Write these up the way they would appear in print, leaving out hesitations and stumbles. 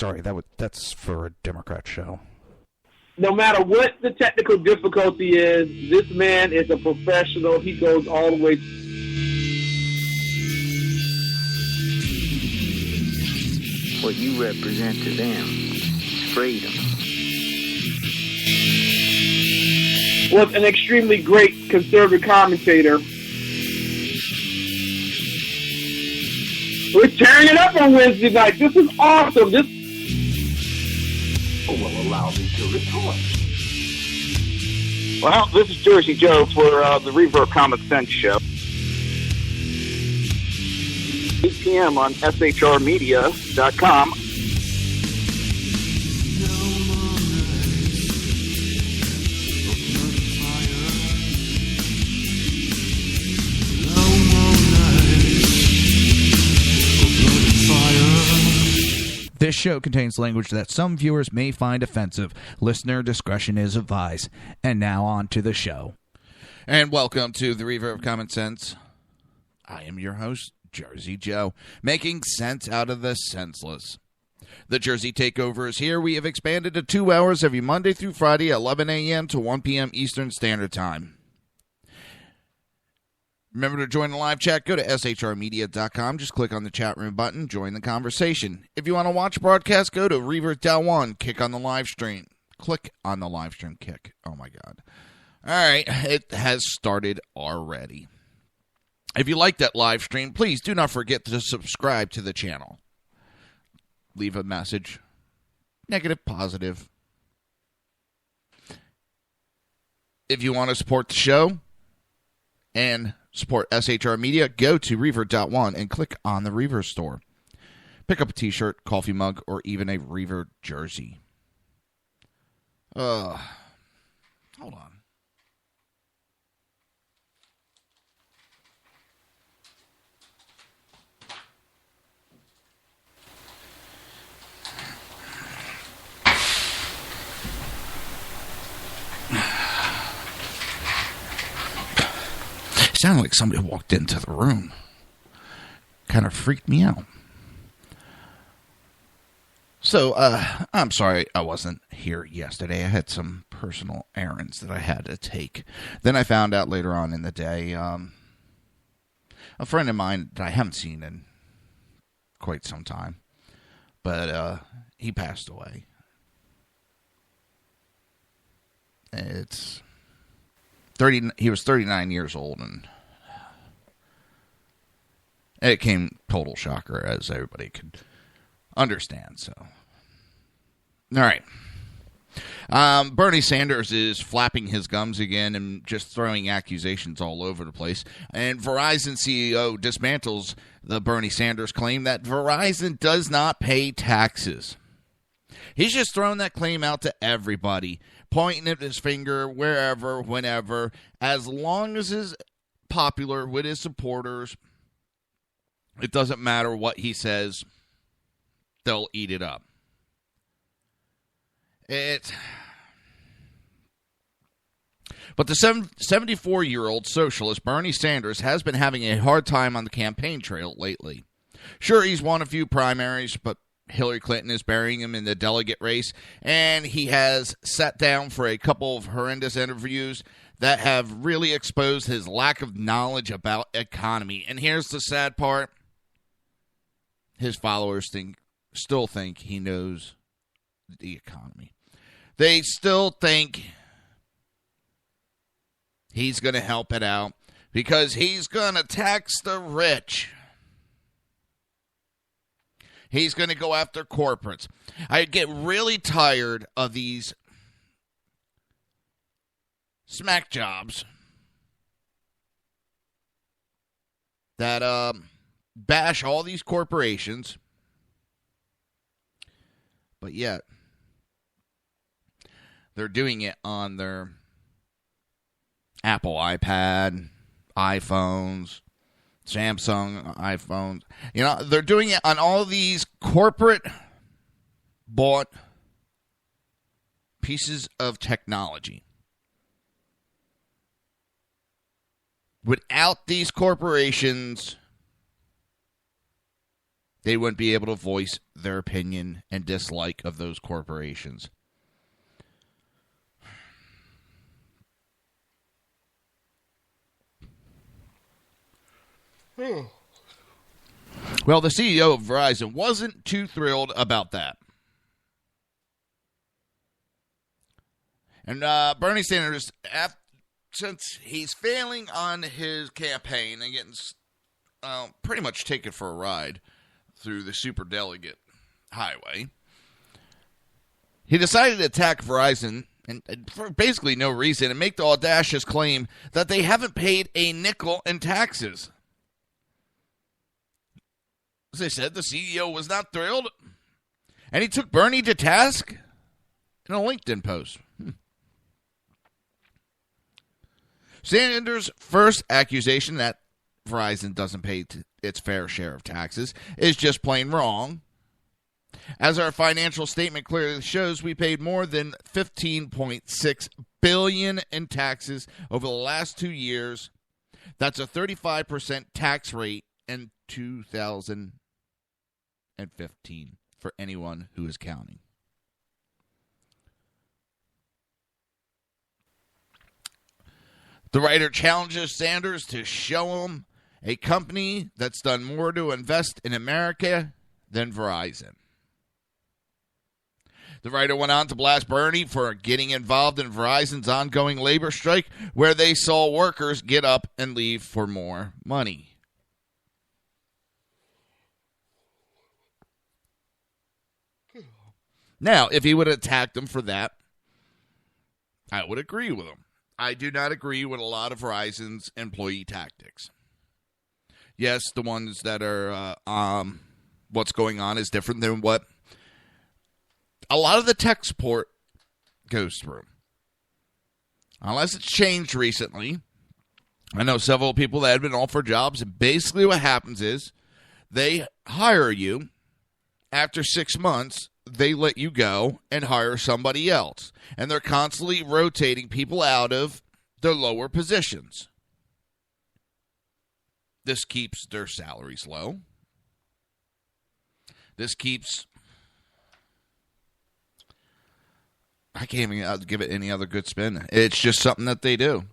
sorry, that's for a Democrat show. No matter what the technical difficulty is, this man is a professional. He goes all the way. What you represent to them is freedom. Was an extremely great conservative commentator. We're tearing it up on Wednesday night. This is awesome. This will allow me to retort. Well, this is Jersey Joe for the Reaver Common Sense Show. 8 p.m. on shrmedia.com. This show contains language that some viewers may find offensive. Listener discretion is advised. And now on to the show. And welcome to the Reaver of Common Sense. I am your host, Jersey Joe, making sense out of the senseless. The Jersey Takeover is here. We have expanded to 2 hours every Monday through Friday, 11 a.m. to 1 p.m. Eastern Standard Time. Remember to join the live chat. Go to shrmedia.com. Just click on the chat room button. Join the conversation. If you want to watch a broadcast, go to Reaver.1. Kick on the live stream. Click on the live stream kick. Oh, my God. All right. It has started already. If you like that live stream, please do not forget to subscribe to the channel. Leave a message. Negative, positive. If you want to support the show and support SHR Media, go to Reaver.1 and click on the Reaver store. Pick up a t-shirt, coffee mug, or even a Reaver jersey. Hold on. It sounded like somebody walked into the room. Kind of freaked me out. So, I'm sorry I wasn't here yesterday. I had some personal errands that I had to take. Then I found out later on in the day, a friend of mine that I haven't seen in quite some time, but he passed away. He was 39 years old, and it came total shocker, as everybody could understand. So, all right. Bernie Sanders is flapping his gums again and just throwing accusations all over the place. And Verizon CEO dismantles the Bernie Sanders claim that Verizon does not pay taxes. He's just throwing that claim out to everybody, pointing at his finger wherever, whenever, as long as it's popular with his supporters. It doesn't matter what he says. They'll eat it up. But the 74-year-old socialist Bernie Sanders has been having a hard time on the campaign trail lately. Sure, he's won a few primaries, but Hillary Clinton is burying him in the delegate race, and he has sat down for a couple of horrendous interviews that have really exposed his lack of knowledge about economy. And here's the sad part. His followers still think he knows the economy. They still think he's going to help it out because he's going to tax the rich. He's going to go after corporates. I get really tired of these smack jobs that bash all these corporations, but yet they're doing it on their Apple iPad, iPhones, Samsung iPhones. You know, they're doing it on all these corporate bought pieces of technology. Without these corporations, they wouldn't be able to voice their opinion and dislike of those corporations. Well, the CEO of Verizon wasn't too thrilled about that. And Bernie Sanders, since he's failing on his campaign and getting pretty much taken for a ride through the superdelegate highway, he decided to attack Verizon and for basically no reason and make the audacious claim that they haven't paid a nickel in taxes. As I said, the CEO was not thrilled, and he took Bernie to task in a LinkedIn post. Sanders' first accusation that Verizon doesn't pay its fair share of taxes is just plain wrong. As our financial statement clearly shows, we paid more than $15.6 billion in taxes over the last 2 years. That's a 35% tax rate in 2015 for anyone who is counting. The writer challenges Sanders to show him a company that's done more to invest in America than Verizon. The writer went on to blast Bernie for getting involved in Verizon's ongoing labor strike, where they saw workers get up and leave for more money. Now, if he would have attacked him for that, I would agree with him. I do not agree with a lot of Verizon's employee tactics. Yes, the ones that are what's going on is different than what a lot of the tech support goes through. Unless it's changed recently. I know several people that have been offered jobs, and basically what happens is they hire you. After 6 months, they let you go and hire somebody else. And they're constantly rotating people out of their lower positions. This keeps their salaries low. This keeps... I can't even give it any other good spin. It's just something that they do.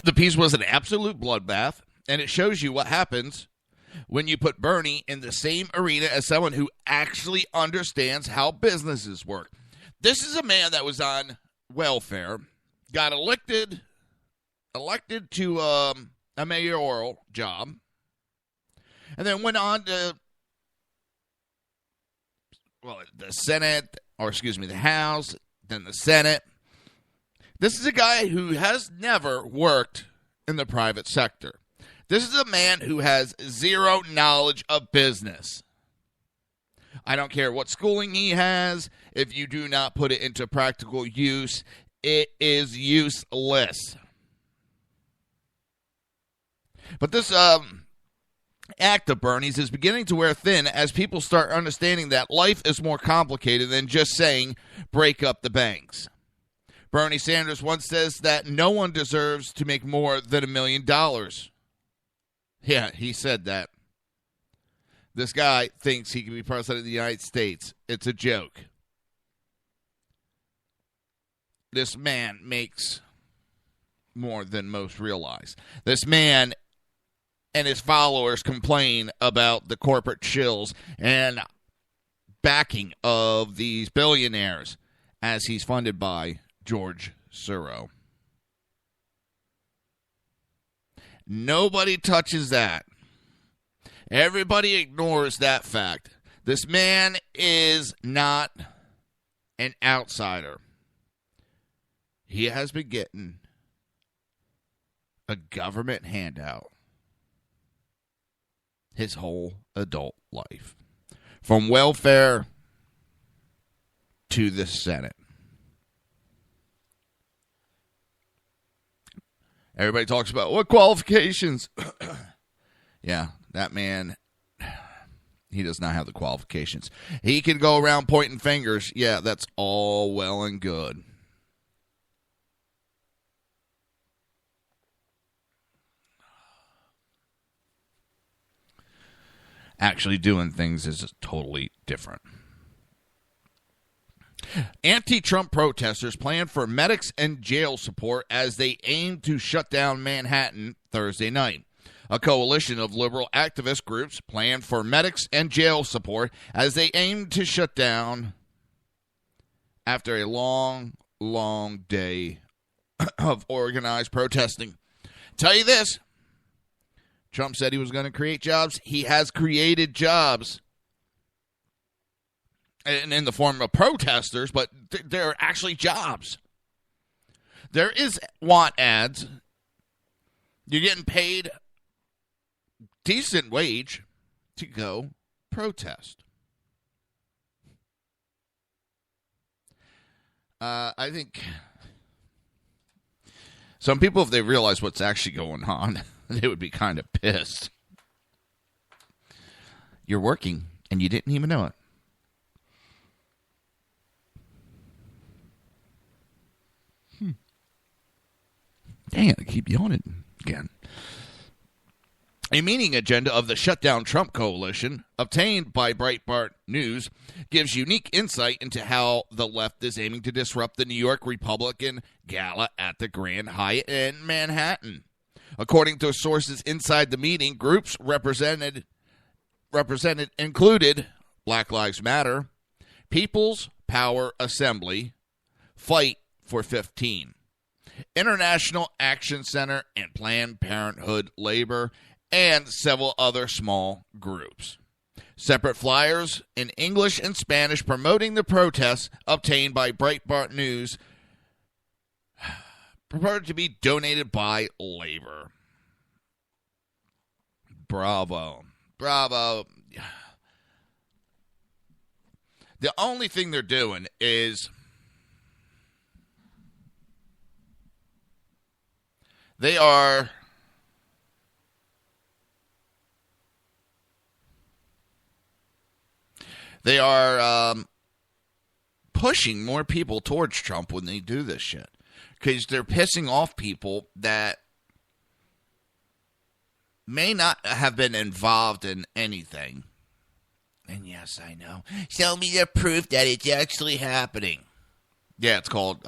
The piece was an absolute bloodbath, and it shows you what happens when you put Bernie in the same arena as someone who actually understands how businesses work. This is a man that was on welfare, got elected to a mayoral job, and then went on to, the House, then the Senate. This is a guy who has never worked in the private sector. This is a man who has zero knowledge of business. I don't care what schooling he has. If you do not put it into practical use, it is useless. But this act of Bernie's is beginning to wear thin as people start understanding that life is more complicated than just saying, break up the banks. Bernie Sanders once says that no one deserves to make more than $1 million. Yeah, he said that. This guy thinks he can be president of the United States. It's a joke. This man makes more than most realize. This man and his followers complain about the corporate shills and backing of these billionaires as he's funded by George Soros. Nobody touches that. Everybody ignores that fact. This man is not an outsider. He has been getting a government handout his whole adult life. From welfare to the Senate. Everybody talks about what qualifications. Yeah, that man He does not have the qualifications. He can go around pointing fingers. Yeah, that's all well and good. Actually doing things is totally different. Anti-Trump protesters plan for medics and jail support as they aim to shut down Manhattan Thursday night. A coalition of liberal activist groups plan for medics and jail support as they aim to shut down after a long, long day of organized protesting. Tell you this, Trump said he was going to create jobs. He has created jobs. And in the form of protesters, but they're actually jobs. There is want ads. You're getting paid decent wage to go protest. I think some people, if they realize what's actually going on, they would be kind of pissed. You're working, and you didn't even know it. Dang it, I keep yawning again. A meeting agenda of the Shutdown Trump Coalition, obtained by Breitbart News, gives unique insight into how the left is aiming to disrupt the New York Republican Gala at the Grand Hyatt in Manhattan. According to sources inside the meeting, groups represented included Black Lives Matter, People's Power Assembly, Fight for 15, International Action Center, and Planned Parenthood Labor, and several other small groups. Separate flyers in English and Spanish promoting the protests obtained by Breitbart News purported to be donated by Labor. Bravo. Bravo. The only thing they're doing is they are pushing more people towards Trump when they do this shit. Because they're pissing off people that may not have been involved in anything. And yes, I know. Show me the proof that it's actually happening. Yeah, it's called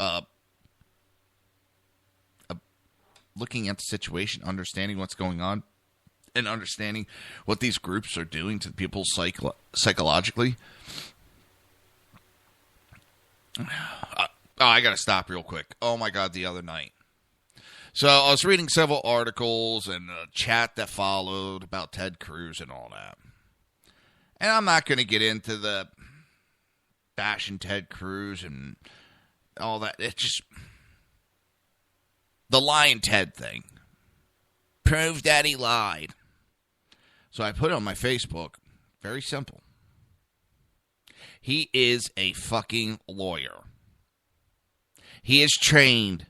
looking at the situation, understanding what's going on, and understanding what these groups are doing to people psychologically. I got to stop real quick. Oh, my God, the other night. So I was reading several articles and a chat that followed about Ted Cruz and all that. And I'm not going to get into the bashing Ted Cruz and all that. It's just the lying Ted thing. Proves that he lied. So I put it on my Facebook. Very simple. He is a fucking lawyer. He is trained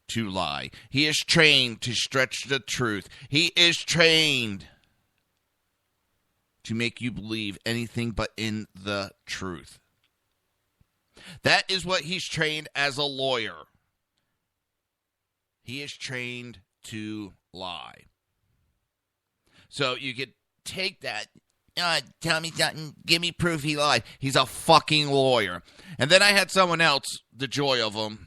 to lie. He is trained to stretch the truth. He is trained to make you believe anything but in the truth. That is what he's trained as a lawyer. He is trained to lie. So you could take that, tell me something, give me proof he lied. He's a fucking lawyer. And then I had someone else, the joy of him.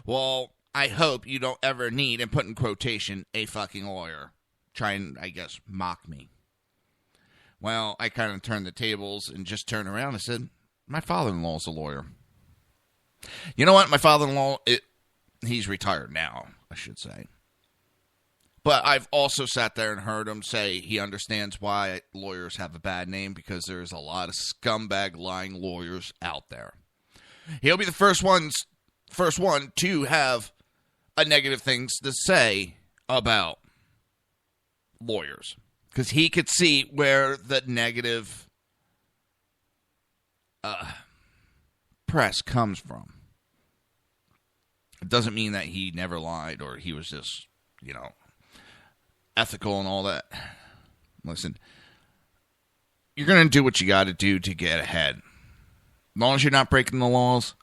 Well, I hope you don't ever need, and put in quotation, a fucking lawyer. Try and, I guess, mock me. Well, I kind of turned the tables and just turned around and said, my father-in-law is a lawyer. You know what? My father-in-law, he's retired now, I should say. But I've also sat there and heard him say he understands why lawyers have a bad name, because there's a lot of scumbag lying lawyers out there. He'll be the first one to have a negative things to say about lawyers, because he could see where the negative press comes from. It doesn't mean that he never lied or he was just, ethical and all that. Listen, you're going to do what you got to do to get ahead. As long as you're not breaking the laws.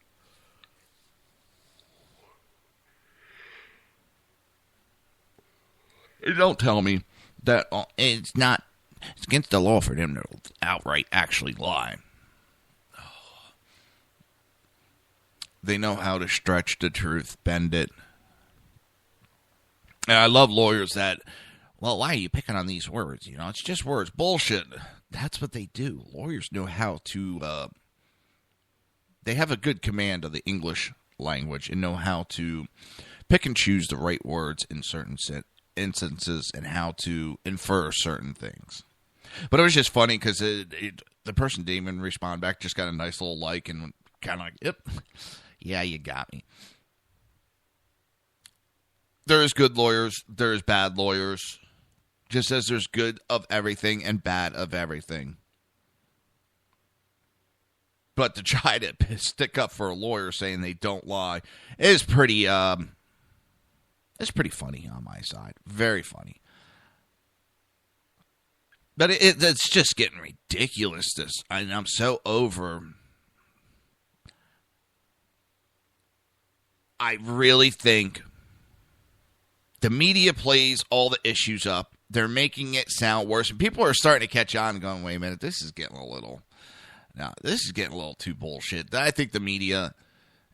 Don't tell me that it's against the law for them to outright actually lie. They know how to stretch the truth, bend it. And I love lawyers that, well, why are you picking on these words? You know, it's just words. Bullshit. That's what they do. Lawyers know how to, they have a good command of the English language and know how to pick and choose the right words in certain instances and how to infer certain things. But it was just funny because the person didn't even respond back, just got a nice little like and kind of like, yep, yeah, you got me. There's good lawyers, there's bad lawyers, just as there's good of everything and bad of everything. But to try to stick up for a lawyer saying they don't lie is pretty, it's pretty funny on my side. Very funny. But it's just getting ridiculous. I'm so over. I really think the media plays all the issues up. They're making it sound worse. And people are starting to catch on and going, wait a minute, this is getting a little too bullshit. I think the media,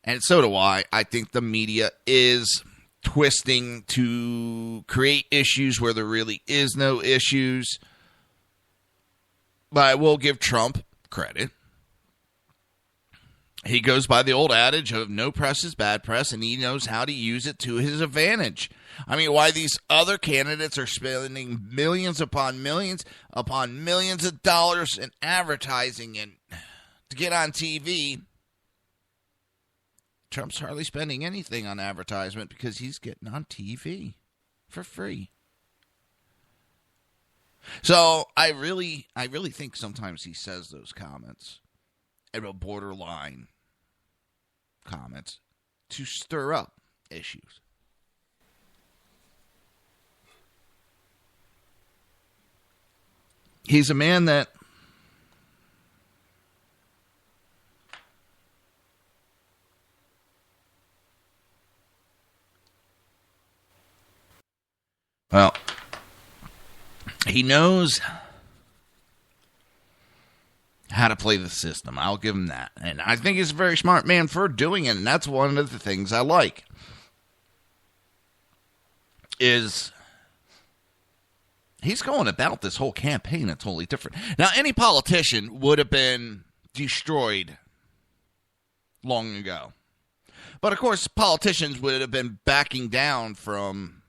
and so do I think the media is twisting to create issues where there really is no issues. But I will give Trump credit. He goes by the old adage of no press is bad press, and he knows how to use it to his advantage. I mean, why these other candidates are spending millions upon millions of dollars in advertising and to get on TV, Trump's hardly spending anything on advertisement because he's getting on TV for free. So I really think sometimes he says those comments, borderline comments, to stir up issues. He's a man that he knows how to play the system. I'll give him that. And I think he's a very smart man for doing it. And that's one of the things I like. Is he's going about this whole campaign that's totally different. Now, any politician would have been destroyed long ago. But, of course, politicians would have been backing down from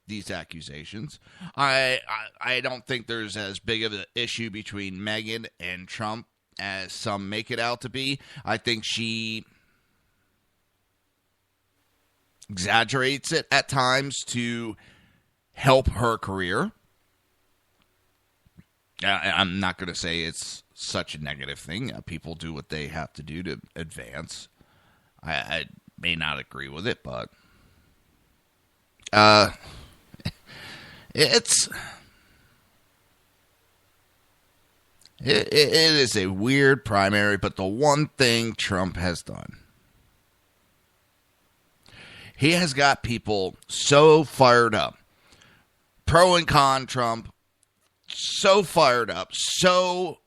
these accusations. I don't think there's as big of an issue between Megyn and Trump as some make it out to be. I think she exaggerates it at times to help her career. I'm not going to say it's such a negative thing. People do what they have to do to advance. I may not agree with it, but it is a weird primary, but the one thing Trump has done, he has got people so fired up, pro and con Trump, so fired up, so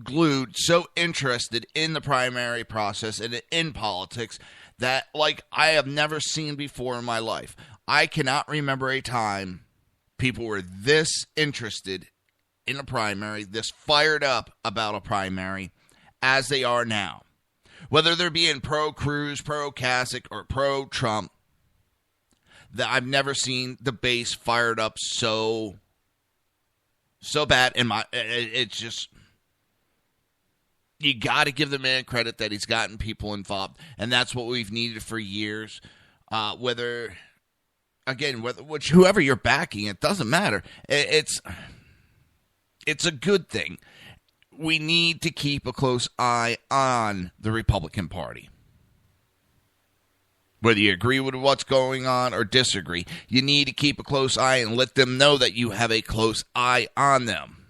glued, so interested in the primary process and in politics that, like, I have never seen before in my life. I cannot remember a time people were this interested in a primary, this fired up about a primary as they are now. Whether they're being pro-Cruz, pro-Kasich, or pro-Trump, that I've never seen the base fired up so bad. It's just, you got to give the man credit that he's gotten people involved, and that's what we've needed for years. Whether whoever you're backing, it doesn't matter. It's a good thing. We need to keep a close eye on the Republican Party. Whether you agree with what's going on or disagree, you need to keep a close eye and let them know that you have a close eye on them.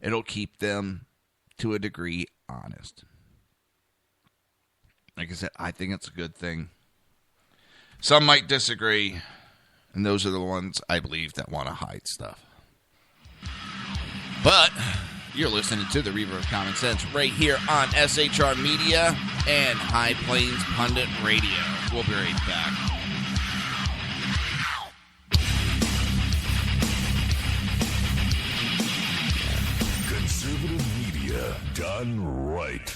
It'll keep them, to a degree, honest. Like I said, I think it's a good thing. Some might disagree, and those are the ones, I believe, that want to hide stuff. But you're listening to the Reaver of Common Sense right here on SHR Media and High Plains Pundit Radio. We'll be right back. Conservative media done right.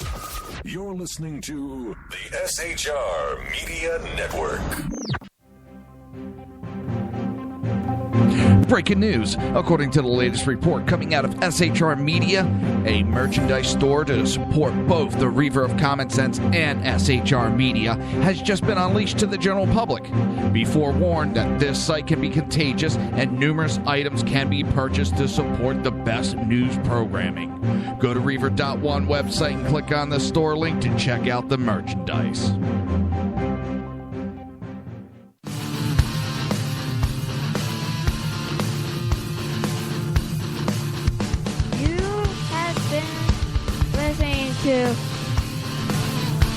You're listening to the SHR Media Network. Breaking news. According to the latest report coming out of SHR Media, a merchandise store to support both the Reaver of Common Sense and SHR Media has just been unleashed to the general public. Be forewarned that this site can be contagious and numerous items can be purchased to support the best news programming. Go to Reaver.one website and click on the store link to check out the merchandise. To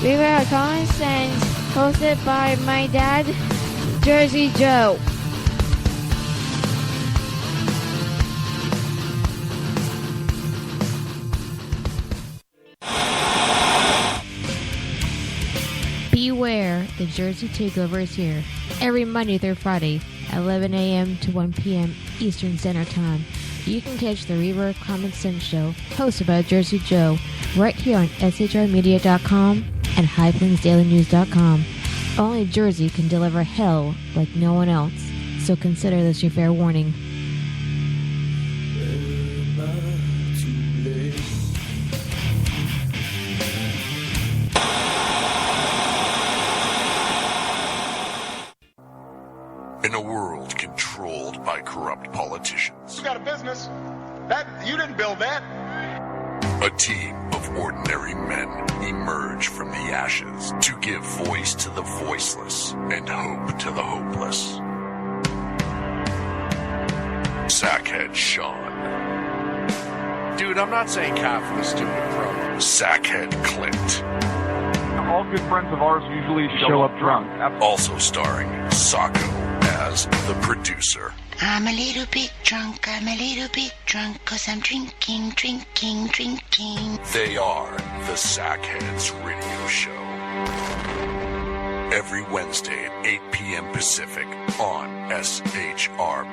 Reaver of Common Sense, hosted by my dad, Jersey Joe. Beware, the Jersey Takeover is here. Every Monday through Friday, 11 a.m. to 1 p.m. Eastern Standard Time. You can catch the Reaver of Common Sense show, hosted by Jersey Joe, right here on shrmedia.com and highplainsdailynews.com. Only Jersey can deliver hell like no one else, so consider this your fair warning. In a world controlled by corrupt politicians. You got a business. You didn't build that. A team of ordinary men emerge from the ashes to give voice to the voiceless and hope to the hopeless. Sackhead Sean. Dude, I'm not saying cough for the stupid pro. Sackhead Clint. All good friends of ours usually show up drunk. Also starring Sacco as the producer. I'm a little bit drunk, 'cause I'm drinking. They are the Sackheads Radio Show. Every Wednesday at 8 p.m. Pacific on shrmedia.com.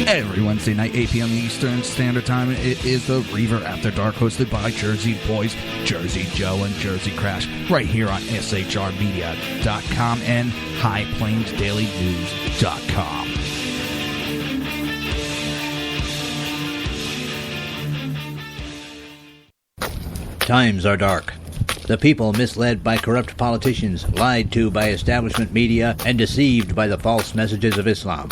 Every Wednesday night, 8 p.m. Eastern Standard Time, it is the Reaver After Dark, hosted by Jersey Boys, Jersey Joe, and Jersey Crash, right here on shrmedia.com and highplainsdailynews.com. Times are dark. The people misled by corrupt politicians, lied to by establishment media, and deceived by the false messages of Islam.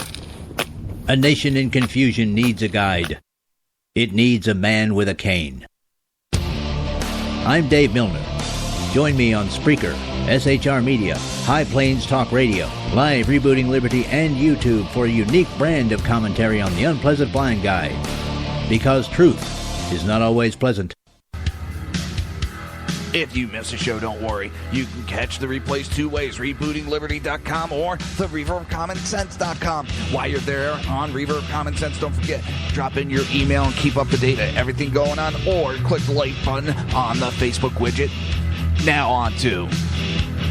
A nation in confusion needs a guide. It needs a man with a cane. I'm Dave Milner. Join me on Spreaker, SHR Media, High Plains Talk Radio, Live Rebooting Liberty, and YouTube for a unique brand of commentary on the unpleasant blind guide. Because truth is not always pleasant. If you miss a show, don't worry. You can catch the replays two ways, rebootingliberty.com or the reaverofcommonsense.com. While you're there on Reaver of Common Sense, don't forget, drop in your email and keep up to date on everything going on, or click the like button on the Facebook widget. Now on to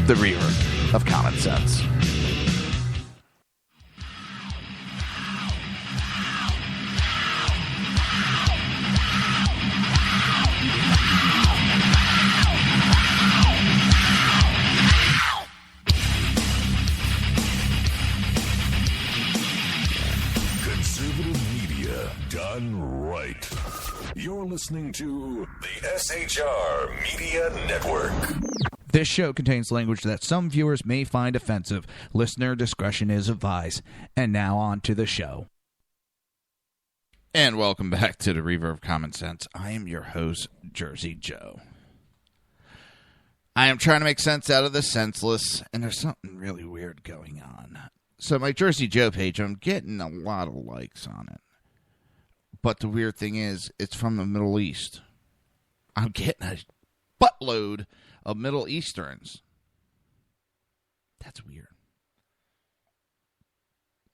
the Reaver of Common Sense. You're listening to the SHR Media Network. This show contains language that some viewers may find offensive. Listener discretion is advised. And now on to the show. And welcome back to the Reaver of Common Sense. I am your host, Jersey Joe. I am trying to make sense out of the senseless, and there's something really weird going on. So my Jersey Joe page, I'm getting a lot of likes on it. But the weird thing is, it's from the Middle East. I'm getting a buttload of Middle Easterns. That's weird.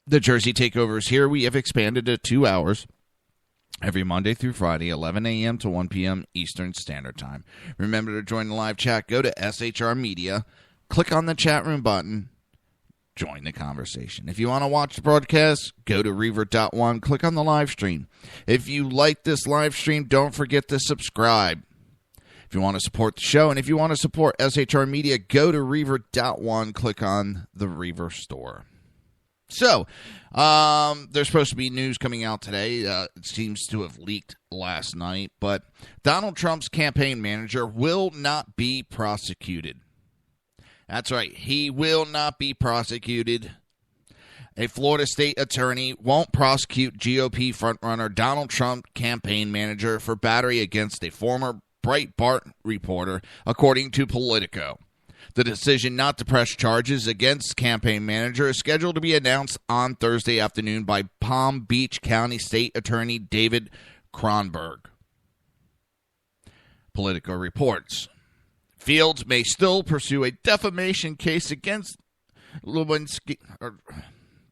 The Jersey Takeover is here. We have expanded to 2 hours every Monday through Friday, 11 a.m. to 1 p.m. Eastern Standard Time. Remember to join the live chat. Go to SHR Media. Click on the chat room button. Join the conversation. If you want to watch the broadcast, go to Reaver.one. Click on the live stream. If you like this live stream, don't forget to subscribe. If you want to support the show, and if you want to support SHR Media, go to Reaver.one, click on the Reaver store. So, there's supposed to be news coming out today. It seems to have leaked last night, but Donald Trump's campaign manager will not be prosecuted. That's right, he will not be prosecuted. A Florida state attorney won't prosecute GOP frontrunner Donald Trump campaign manager for battery against a former Breitbart reporter, according to Politico. The decision not to press charges against campaign manager is scheduled to be announced on Thursday afternoon by Palm Beach County State Attorney David Kronberg. Politico reports. Fields may still pursue a defamation case against Lewinsky,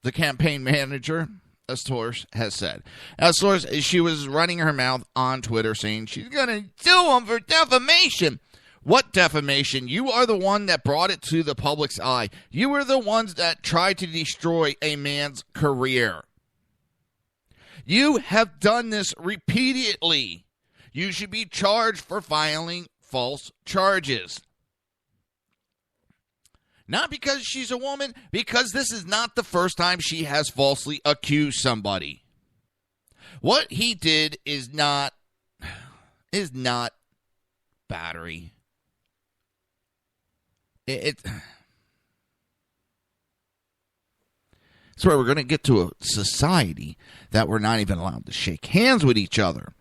the campaign manager, a source has said. A source, she was running her mouth on Twitter saying she's going to sue him for defamation. What defamation? You are the one that brought it to the public's eye. You were the ones that tried to destroy a man's career. You have done this repeatedly. You should be charged for filing false charges. Not because she's a woman, because this is not the first time she has falsely accused somebody. What he did is not battery. It's where we're going to get to a society that we're not even allowed to shake hands with each other.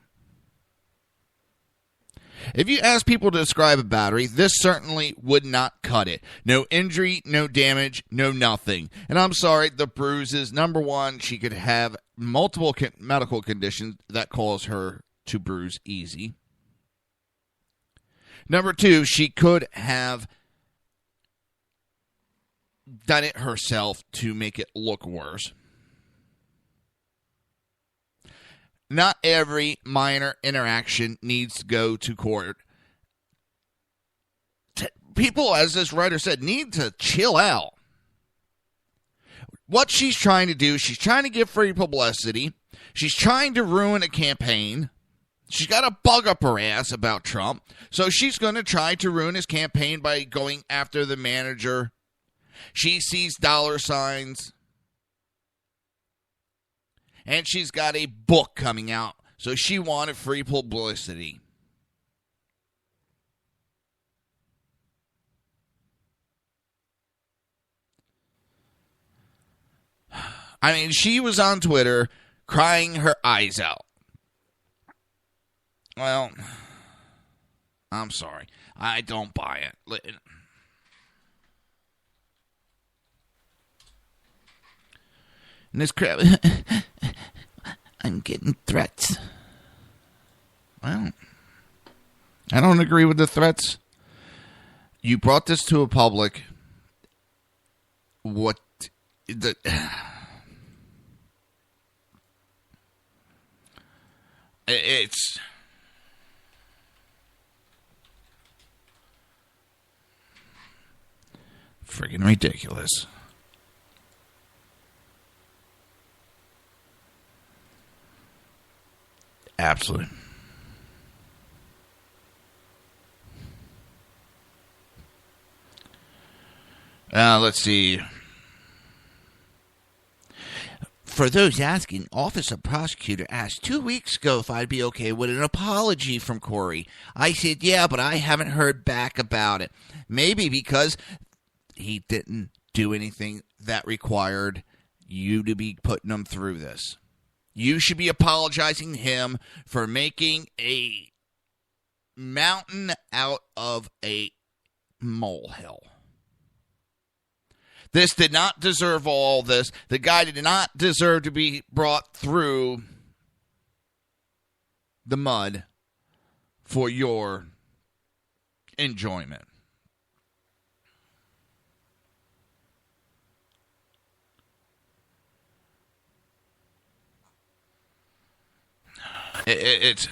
If you ask people to describe a battery, this certainly would not cut it. No injury, no damage, no nothing. And I'm sorry, the bruises, number one, she could have multiple medical conditions that cause her to bruise easy. Number two, she could have done it herself to make it look worse. Not every minor interaction needs to go to court. People, as this writer said, need to chill out. What she's trying to do, she's trying to get free publicity. She's trying to ruin a campaign. She's got a bug up her ass about Trump. So she's going to try to ruin his campaign by going after the manager. She sees dollar signs. And she's got a book coming out, so she wanted free publicity. I mean, she was on Twitter crying her eyes out. Well, I'm sorry. I don't buy it. And this crap, I'm getting threats. Well, I don't agree with the threats. You brought this to a public. What the... It's... friggin' ridiculous. Absolutely. Let's see. For those asking, Office of Prosecutor asked 2 weeks ago if I'd be okay with an apology from Corey. I said, yeah, but I haven't heard back about it. Maybe because he didn't do anything that required you to be putting him through this. You should be apologizing to him for making a mountain out of a molehill. This did not deserve all this. The guy did not deserve to be brought through the mud for your enjoyment. It's...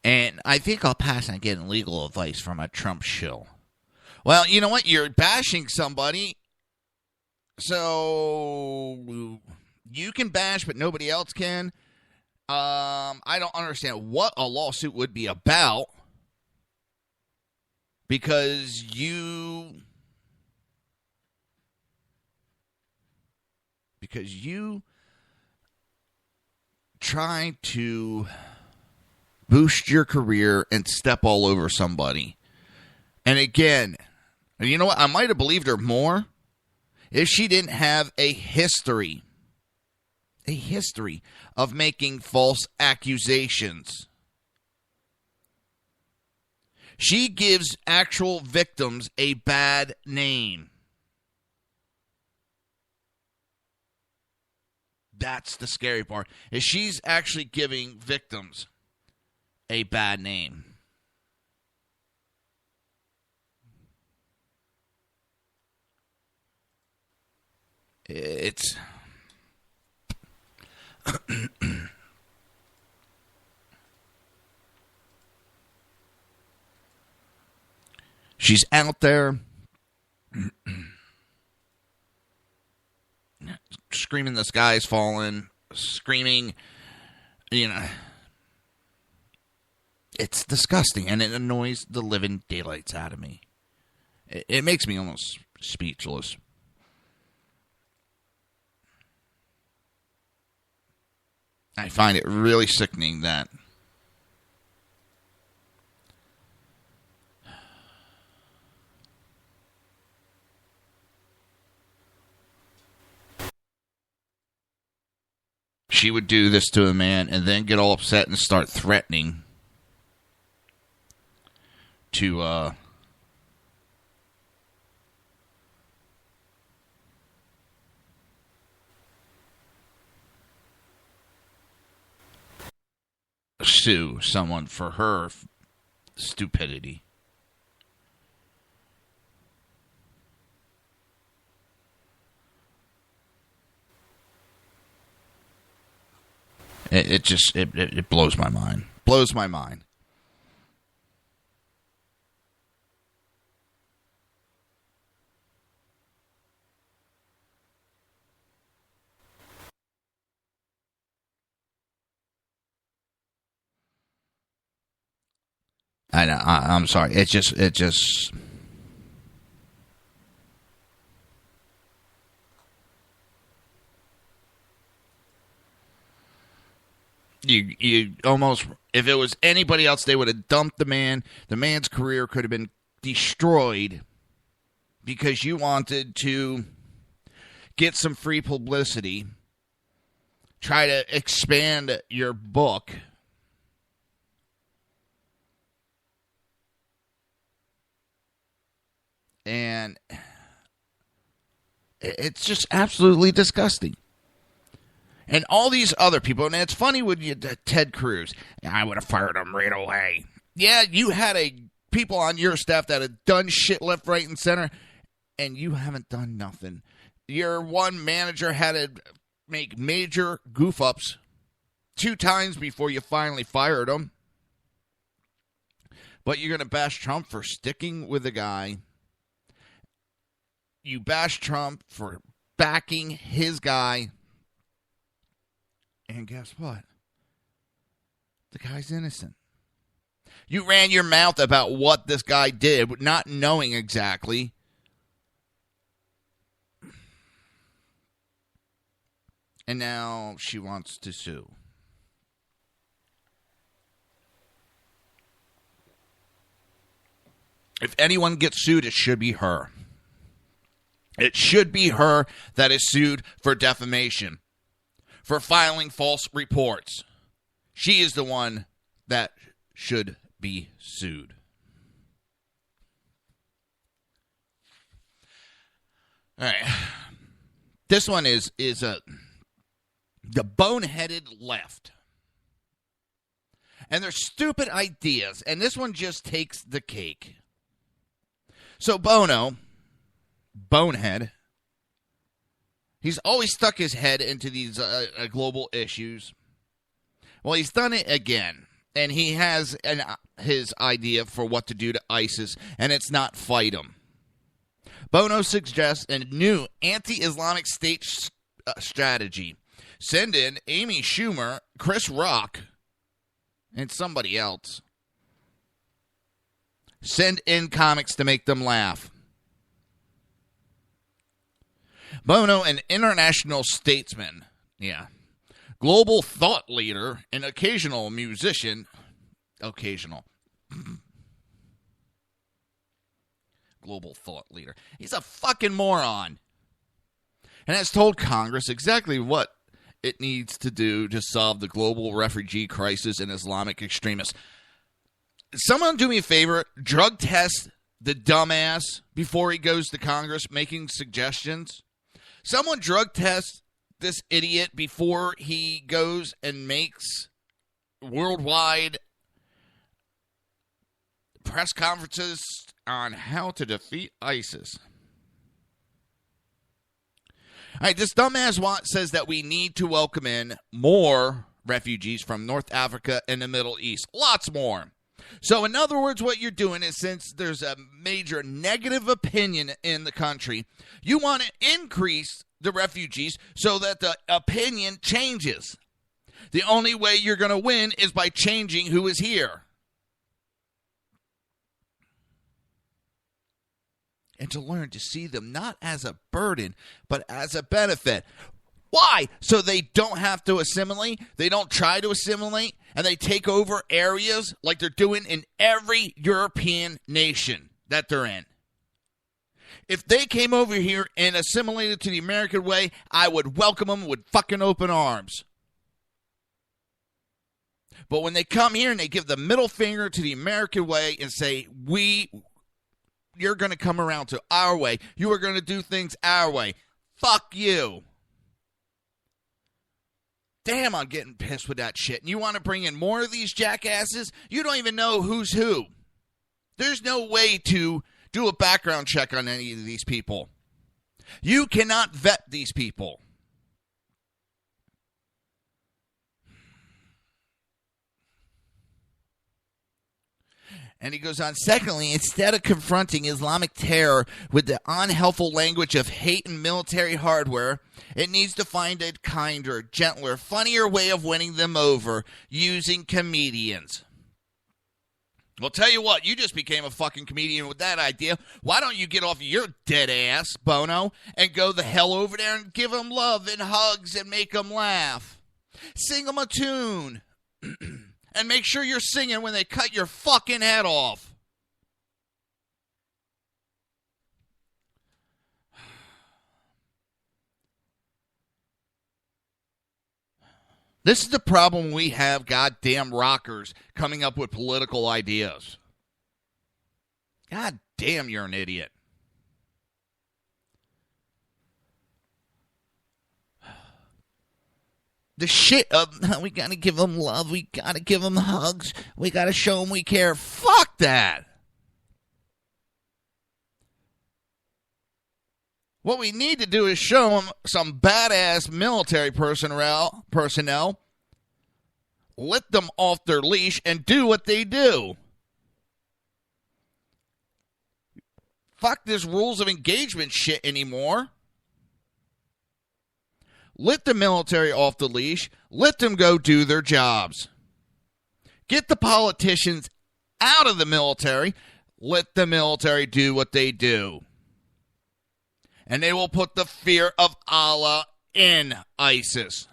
And I think I'll pass on getting legal advice from a Trump shill. Well, you know what? You're bashing somebody, so you can bash, but nobody else can. I don't understand what a lawsuit would be about, because you try to boost your career and step all over somebody. And again, you know what? I might have believed her more if she didn't have a history of making false accusations. She gives actual victims a bad name. That's the scary part, is she's actually giving victims a bad name. It's she's out there screaming the sky's falling, screaming, you know. It's disgusting, and it annoys the living daylights out of me. It makes me almost speechless. I find it really sickening that she would do this to a man and then get all upset and start threatening to sue someone for her stupidity. It blows my mind. Blows my mind. I know. I'm sorry. It just. You almost, if it was anybody else, they would have dumped the man. The man's career could have been destroyed because you wanted to get some free publicity, try to expand your book. And it's just absolutely disgusting. And all these other people, and it's funny with you, Ted Cruz, I would have fired him right away. Yeah, you had people on your staff that had done shit left, right, and center, and you haven't done nothing. Your one manager had to make major goof-ups 2 times before you finally fired him. But you're going to bash Trump for sticking with the guy. You bash Trump for backing his guy. And guess what? The guy's innocent. You ran your mouth about what this guy did, not knowing exactly. And now she wants to sue. If anyone gets sued, it should be her. It should be her that is sued for defamation, for filing false reports. She is the one that should be sued. All right. This one is the boneheaded left. And their stupid ideas. And this one just takes the cake. So Bonehead, he's always stuck his head into these global issues. Well, he's done it again. And he has his idea for what to do to ISIS, and it's not fight them. Bono suggests a new anti-Islamic state strategy. Send in Amy Schumer, Chris Rock, and somebody else. Send in comics to make them laugh. Bono, an international statesman, global thought leader, and occasional musician, global thought leader. He's a fucking moron. And has told Congress exactly what it needs to do to solve the global refugee crisis and Islamic extremists. Someone do me a favor, drug test the dumbass before he goes to Congress making suggestions. Someone drug test this idiot before he goes and makes worldwide press conferences on how to defeat ISIS. All right, this dumbass says that we need to welcome in more refugees from North Africa and the Middle East. Lots more. So, in other words, what you're doing is, since there's a major negative opinion in the country, you want to increase the refugees so that the opinion changes. The only way you're going to win is by changing who is here. And to learn to see them not as a burden, but as a benefit. Why? So they don't have to assimilate, they don't try to assimilate, and they take over areas like they're doing in every European nation that they're in. If they came over here and assimilated to the American way, I would welcome them with fucking open arms. But when they come here and they give the middle finger to the American way and say, you're going to come around to our way, you are going to do things our way, fuck you. Damn, I'm getting pissed with that shit. And you want to bring in more of these jackasses? You don't even know who's who. There's no way to do a background check on any of these people. You cannot vet these people. And he goes on, secondly, instead of confronting Islamic terror with the unhelpful language of hate and military hardware, it needs to find a kinder, gentler, funnier way of winning them over using comedians. Well, tell you what, you just became a fucking comedian with that idea. Why don't you get off your dead ass, Bono, and go the hell over there and give them love and hugs and make them laugh? Sing them a tune. And make sure you're singing when they cut your fucking head off. This is the problem we have, goddamn rockers coming up with political ideas. God damn, you're an idiot. The shit of, we got to give them love, we got to give them hugs, we got to show them we care. Fuck that. What we need to do is show them some badass military personnel, let them off their leash and do what they do. Fuck this rules of engagement shit anymore. Let the military off the leash. Let them go do their jobs. Get the politicians out of the military. Let the military do what they do. And they will put the fear of Allah in ISIS.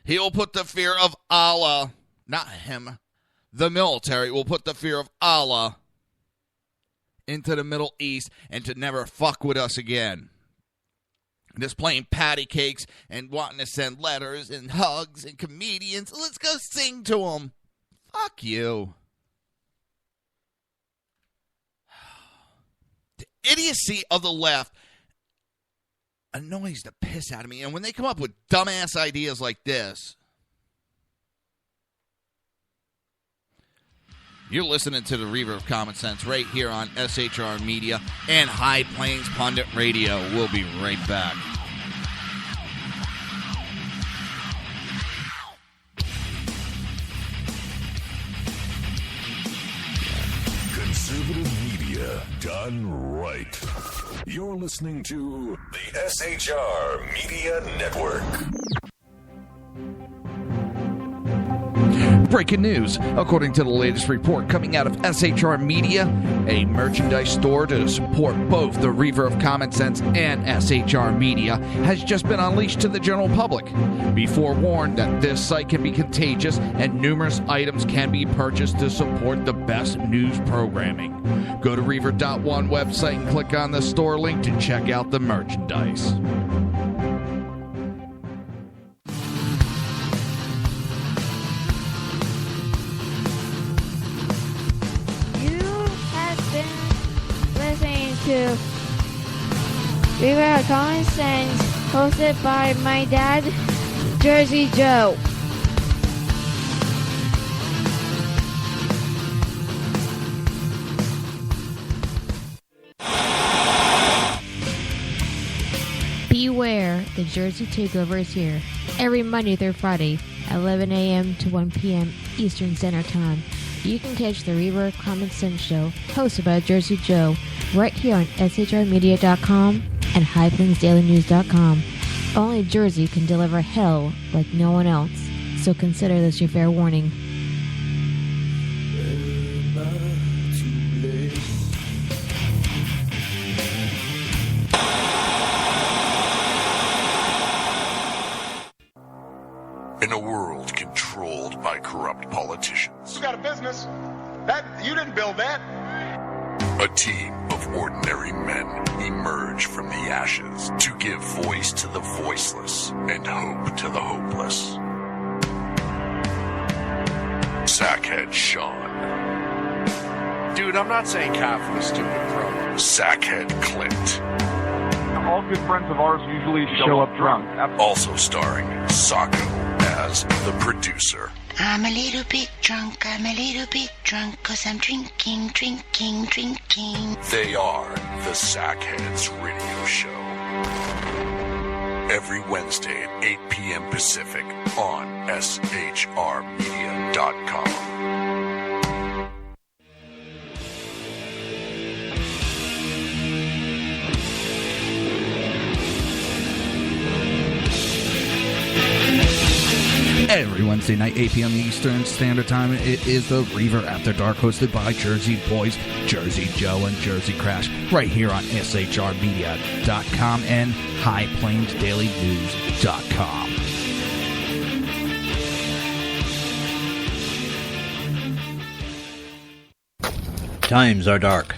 He will put the fear of Allah, not him, the military will put the fear of Allah into the Middle East and to never fuck with us again. Just playing patty cakes and wanting to send letters and hugs and comedians. Let's go sing to them. Fuck you. The idiocy of the left annoys the piss out of me. And when they come up with dumbass ideas like this, you're listening to the Reaver of Common Sense right here on SHR Media and High Plains Pundit Radio. We'll be right back. Conservative media done right. You're listening to the SHR Media Network. Breaking news. According to the latest report coming out of SHR Media, a merchandise store to support both the Reaver of Common Sense and SHR Media has just been unleashed to the general public. Be forewarned that this site can be contagious and numerous items can be purchased to support the best news programming. Go to Reaver.one website and click on the store link to check out the merchandise. To Reaver of Common Sense, hosted by my dad, Jersey Joe. Beware, the Jersey Takeover is here. Every Monday through Friday, 11 a.m. to 1 p.m. Eastern Standard Time. You can catch the Reaver of Common Sense show, hosted by Jersey Joe, right here on shrmedia.com and highplainsdailynews.com. Only Jersey can deliver hell like no one else, so consider this your fair warning. In a world controlled by corrupt politicians. You got a business. That you didn't build that. A team of ordinary men emerge from the ashes to give voice to the voiceless and hope to the hopeless. Sackhead Sean. Dude, I'm not saying cough for the stupid pro. Sackhead Clint. All good friends of ours usually show up drunk. Also starring Sacco as the producer. I'm a little bit drunk, 'cause I'm drinking. They are the Sackheads Radio Show. Every Wednesday at 8 p.m. Pacific on shrmedia.com. Every Wednesday night, 8 p.m. Eastern Standard Time, it is the Reaver After Dark, hosted by Jersey Boys, Jersey Joe, and Jersey Crash, right here on shrmedia.com and highplainsdailynews.com. Times are dark.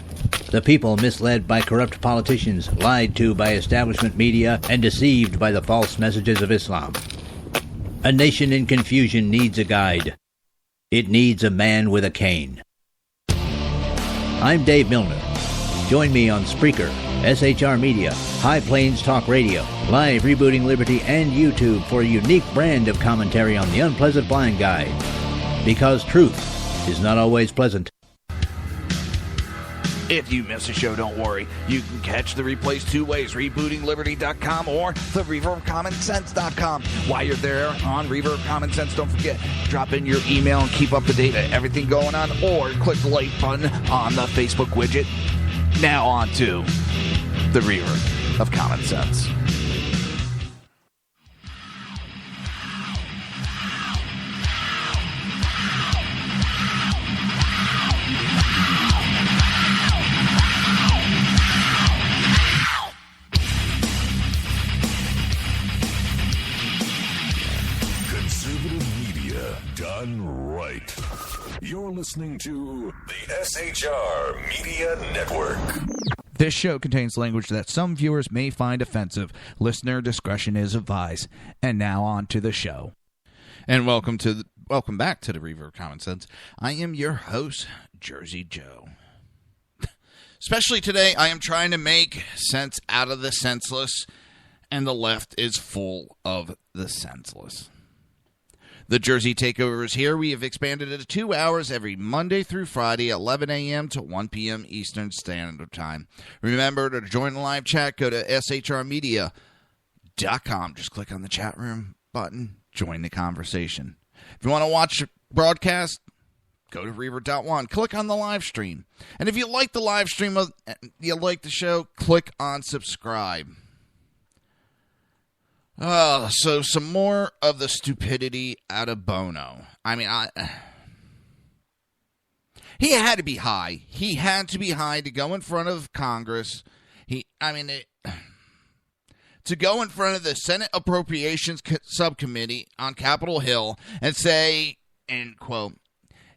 The people misled by corrupt politicians, lied to by establishment media, and deceived by the false messages of Islam. A nation in confusion needs a guide. It needs a man with a cane. I'm Dave Milner. Join me on Spreaker, SHR Media, High Plains Talk Radio, Live Rebooting Liberty, and YouTube for a unique brand of commentary on the unpleasant blind guide. Because truth is not always pleasant. If you miss a show, don't worry. You can catch the replays two ways, rebootingliberty.com or the reverofcommonsense.com. While you're there on Reaver of Common Sense, don't forget, drop in your email and keep up to date on everything going on, or click the like button on the Facebook widget. Now on to the Reaver of Common Sense. You're listening to the SHR Media Network. This show contains language that some viewers may find offensive. Listener discretion is advised. And now on to the show. And welcome back to the Reaver of Common Sense. I am your host, Jersey Joe. Especially today, I am trying to make sense out of the senseless, and the left is full of the senseless. The Jersey Takeover is here. We have expanded it to 2 hours every Monday through Friday, 11 a.m. to 1 p.m. Eastern Standard Time. Remember to join the live chat. Go to shrmedia.com. Just click on the chat room button. Join the conversation. If you want to watch the broadcast, go to Reaver.1. Click on the live stream. And if you like the live stream, you like the show, click on subscribe. So some more of the stupidity out of Bono. I mean, he had to be high. He had to be high to go in front of Congress. To go in front of the Senate Appropriations Subcommittee on Capitol Hill and say, end quote,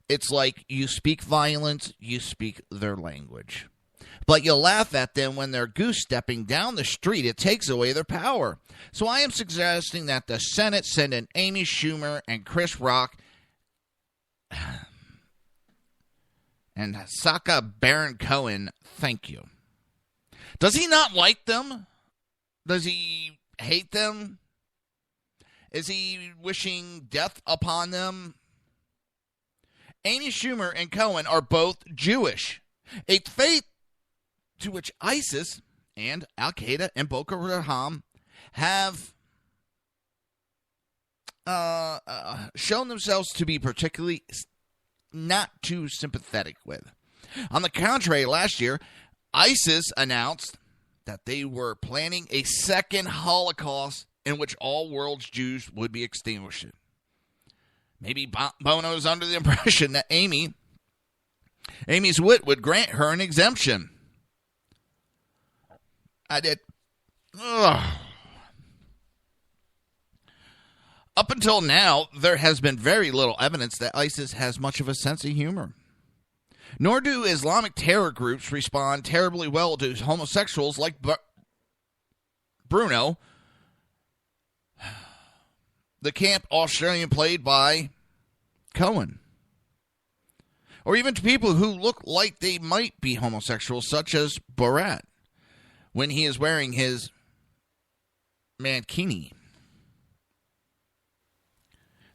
it's like you speak violence, you speak their language. But you'll laugh at them when they're goose-stepping down the street. It takes away their power. So I am suggesting that the Senate send in Amy Schumer and Chris Rock and Sacha Baron Cohen, thank you. Does he not like them? Does he hate them? Is he wishing death upon them? Amy Schumer and Cohen are both Jewish. A faith to which ISIS and Al-Qaeda and Boko Haram have shown themselves to be particularly not too sympathetic with. On the contrary, last year, ISIS announced that they were planning a second Holocaust in which all world's Jews would be extinguished. Maybe Bono's under the impression that Amy's wit would grant her an exemption. Up until now, there has been very little evidence that ISIS has much of a sense of humor. Nor do Islamic terror groups respond terribly well to homosexuals like Bruno, the camp Australian played by Cohen. Or even to people who look like they might be homosexuals, such as Borat, when he is wearing his mankini.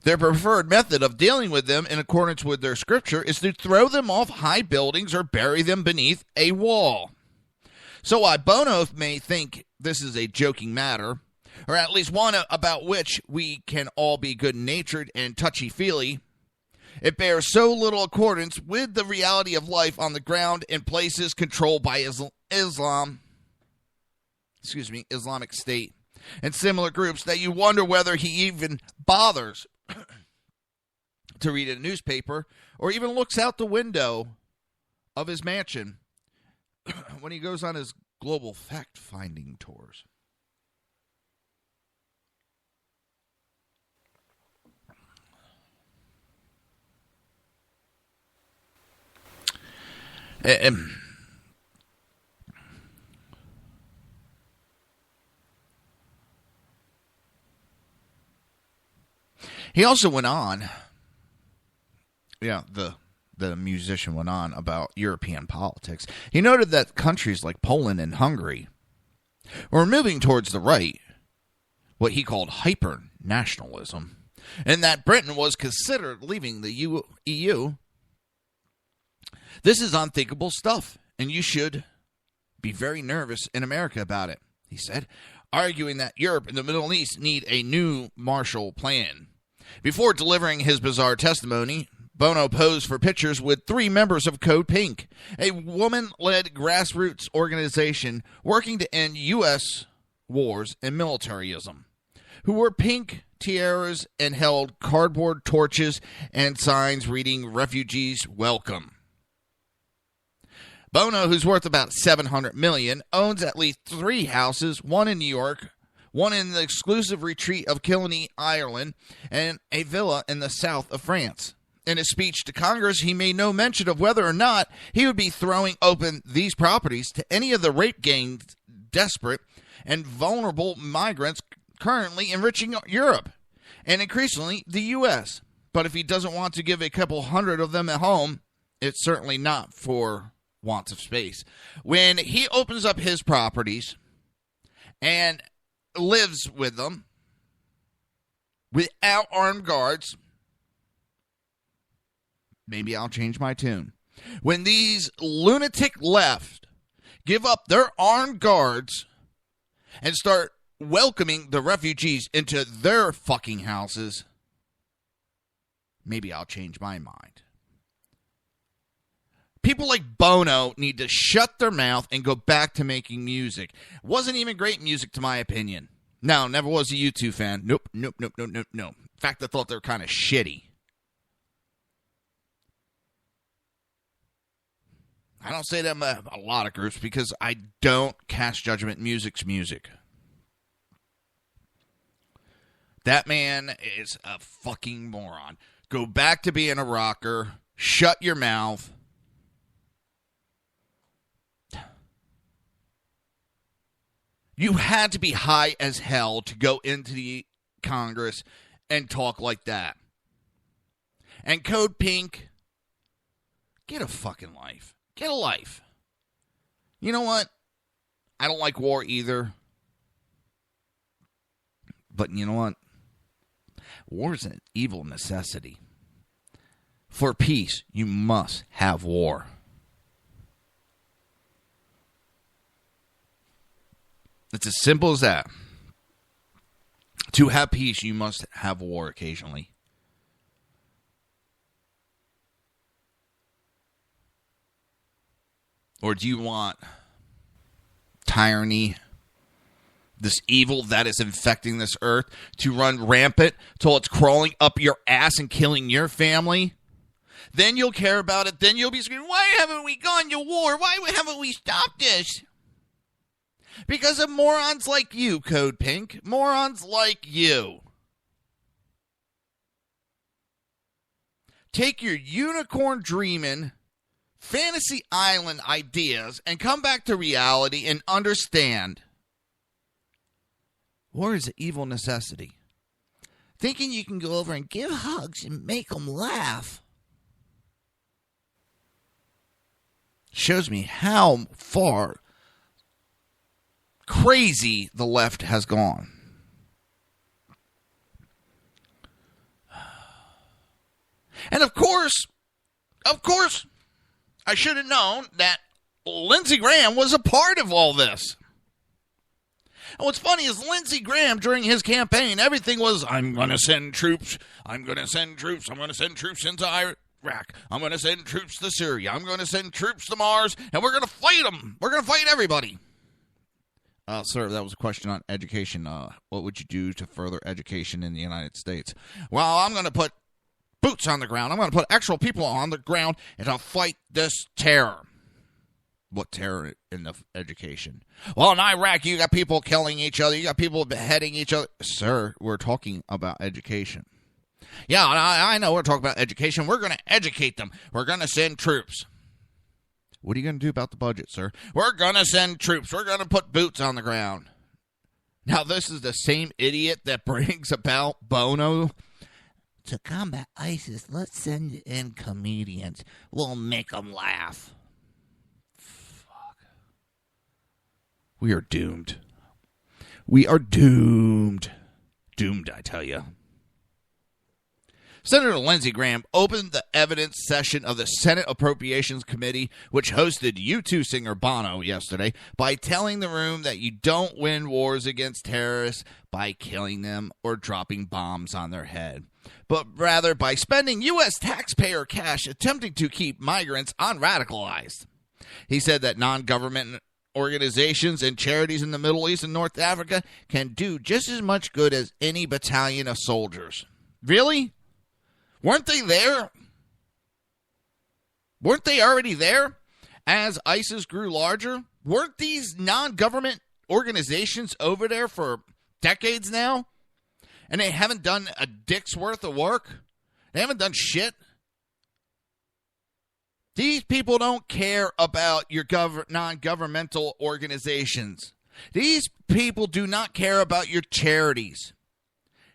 Their preferred method of dealing with them in accordance with their scripture is to throw them off high buildings or bury them beneath a wall. So while Bono may think this is a joking matter, or at least one about which we can all be good-natured and touchy-feely, it bears so little accordance with the reality of life on the ground in places controlled by Islamic State and similar groups that you wonder whether he even bothers to read a newspaper or even looks out the window of his mansion when he goes on his global fact-finding tours. He also went on, the musician went on about European politics. He noted that countries like Poland and Hungary were moving towards the right, what he called hyper-nationalism, and that Britain was considered leaving the EU. This is unthinkable stuff, and you should be very nervous in America about it, he said, arguing that Europe and the Middle East need a new Marshall Plan. Before delivering his bizarre testimony, Bono posed for pictures with 3 members of Code Pink, a woman-led grassroots organization working to end U.S. wars and militarism, who wore pink tiaras and held cardboard torches and signs reading "Refugees Welcome." Bono, who's worth about $700 million, owns at least 3 houses, one in New York, one in the exclusive retreat of Killiney, Ireland, and a villa in the south of France. In his speech to Congress, he made no mention of whether or not he would be throwing open these properties to any of the rape gangs, desperate and vulnerable migrants currently enriching Europe and increasingly the U.S. But if he doesn't want to give a couple hundred of them at home, it's certainly not for want of space. When he opens up his properties and lives with them without armed guards, maybe I'll change my tune. When these lunatic left give up their armed guards and start welcoming the refugees into their fucking houses, maybe I'll change my mind. People like Bono need to shut their mouth and go back to making music. Wasn't even great music, to my opinion. No, never was a U2 fan. Nope. In fact, I thought they were kind of shitty. I don't say that about a lot of groups because I don't cast judgment. Music's music. That man is a fucking moron. Go back to being a rocker. Shut your mouth. You had to be high as hell to go into the Congress and talk like that. And Code Pink, get a fucking life. Get a life. You know what? I don't like war either. But you know what? War is an evil necessity. For peace, you must have war. It's as simple as that. To have peace, you must have war occasionally. Or do you want tyranny, this evil that is infecting this earth, to run rampant till it's crawling up your ass and killing your family? Then you'll care about it. Then you'll be screaming, why haven't we gone to war? Why haven't we stopped this? Because of morons like you, Code Pink. Morons like you. Take your unicorn dreaming, fantasy island ideas and come back to reality and understand. War is an evil necessity. Thinking you can go over and give hugs and make them laugh shows me how far crazy the left has gone. And of course, I should have known that Lindsey Graham was a part of all this. And what's funny is Lindsey Graham, during his campaign, everything was, I'm going to send troops. I'm going to send troops into Iraq. I'm going to send troops to Syria. I'm going to send troops to Mars, and we're going to fight them. We're going to fight everybody. Sir, that was a question on education. What would you do to further education in the United States? Well, I'm going to put boots on the ground. I'm going to put actual people on the ground and I'll fight this terror. What terror in the education? Well, in Iraq, you got people killing each other. You got people beheading each other. Sir, we're talking about education. Yeah, I know we're talking about education. We're going to educate them. We're going to send troops. What are you going to do about the budget, sir? We're going to send troops. We're going to put boots on the ground. Now, this is the same idiot that brings about Bono. To combat ISIS, let's send in comedians. We'll make them laugh. Fuck. We are doomed. We are doomed. Doomed, I tell you. Senator Lindsey Graham opened the evidence session of the Senate Appropriations Committee, which hosted U2 singer Bono yesterday, by telling the room that you don't win wars against terrorists by killing them or dropping bombs on their head, but rather by spending U.S. taxpayer cash attempting to keep migrants unradicalized. He said that non-government organizations and charities in the Middle East and North Africa can do just as much good as any battalion of soldiers. Really? Weren't they there? Weren't they already there as ISIS grew larger? Weren't these non-government organizations over there for decades now? And they haven't done a dick's worth of work? They haven't done shit? These people don't care about your non-governmental organizations. These people do not care about your charities.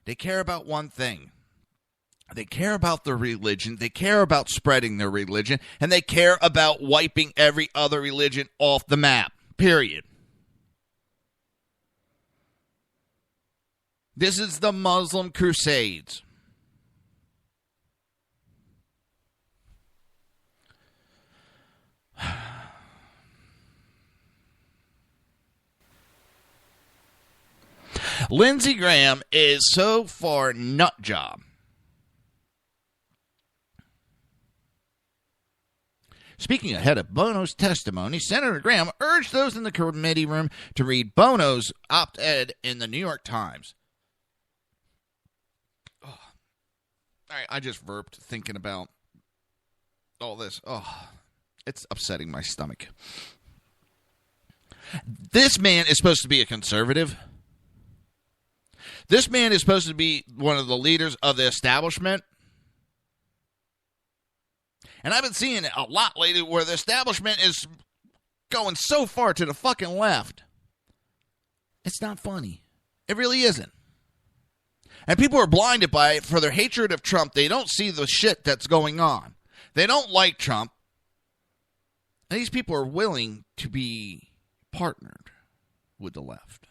They care about one thing. They care about their religion. They care about spreading their religion. And they care about wiping every other religion off the map. Period. This is the Muslim Crusades. Lindsey Graham is so far nut job. Speaking ahead of Bono's testimony, Senator Graham urged those in the committee room to read Bono's op-ed in the New York Times. Oh. All right, I just burped thinking about all this. Oh, it's upsetting my stomach. This man is supposed to be a conservative. This man is supposed to be one of the leaders of the establishment. And I've been seeing it a lot lately where the establishment is going so far to the fucking left. It's not funny. It really isn't. And people are blinded by it for their hatred of Trump. They don't see the shit that's going on. They don't like Trump. And these people are willing to be partnered with the left.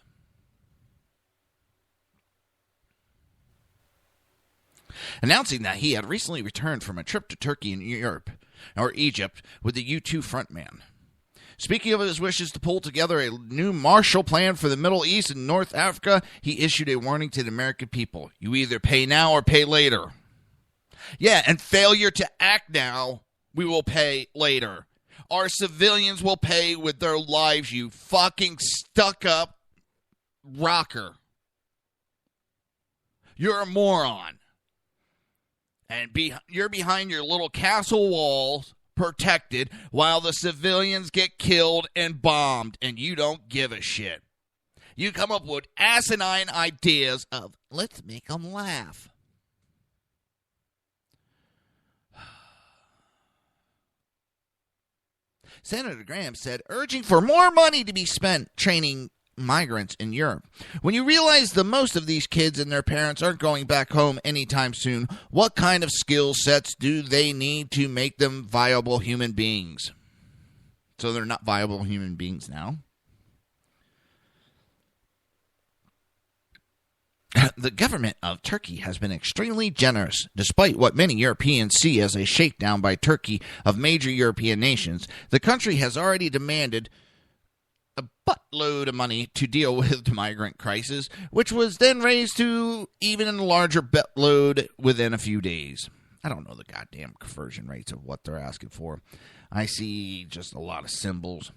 Announcing that he had recently returned from a trip to Turkey and Europe, or Egypt, with the U2 frontman. Speaking of his wishes to pull together a new Marshall Plan for the Middle East and North Africa, he issued a warning to the American people. You either pay now or pay later. Yeah, and failure to act now, we will pay later. Our civilians will pay with their lives, you fucking stuck-up rocker. You're a moron. And you're behind your little castle walls, protected, while the civilians get killed and bombed, and you don't give a shit. You come up with asinine ideas of, let's make them laugh. Senator Graham said, urging for more money to be spent training migrants in Europe. When you realize the most of these kids and their parents aren't going back home anytime soon, what kind of skill sets do they need to make them viable human beings? So they're not viable human beings now. The government of Turkey has been extremely generous, despite what many Europeans see as a shakedown by Turkey of major European nations. The country has already demanded a buttload of money to deal with the migrant crisis, which was then raised to even a larger buttload within a few days. I don't know the goddamn conversion rates of what they're asking for. I see just a lot of symbols.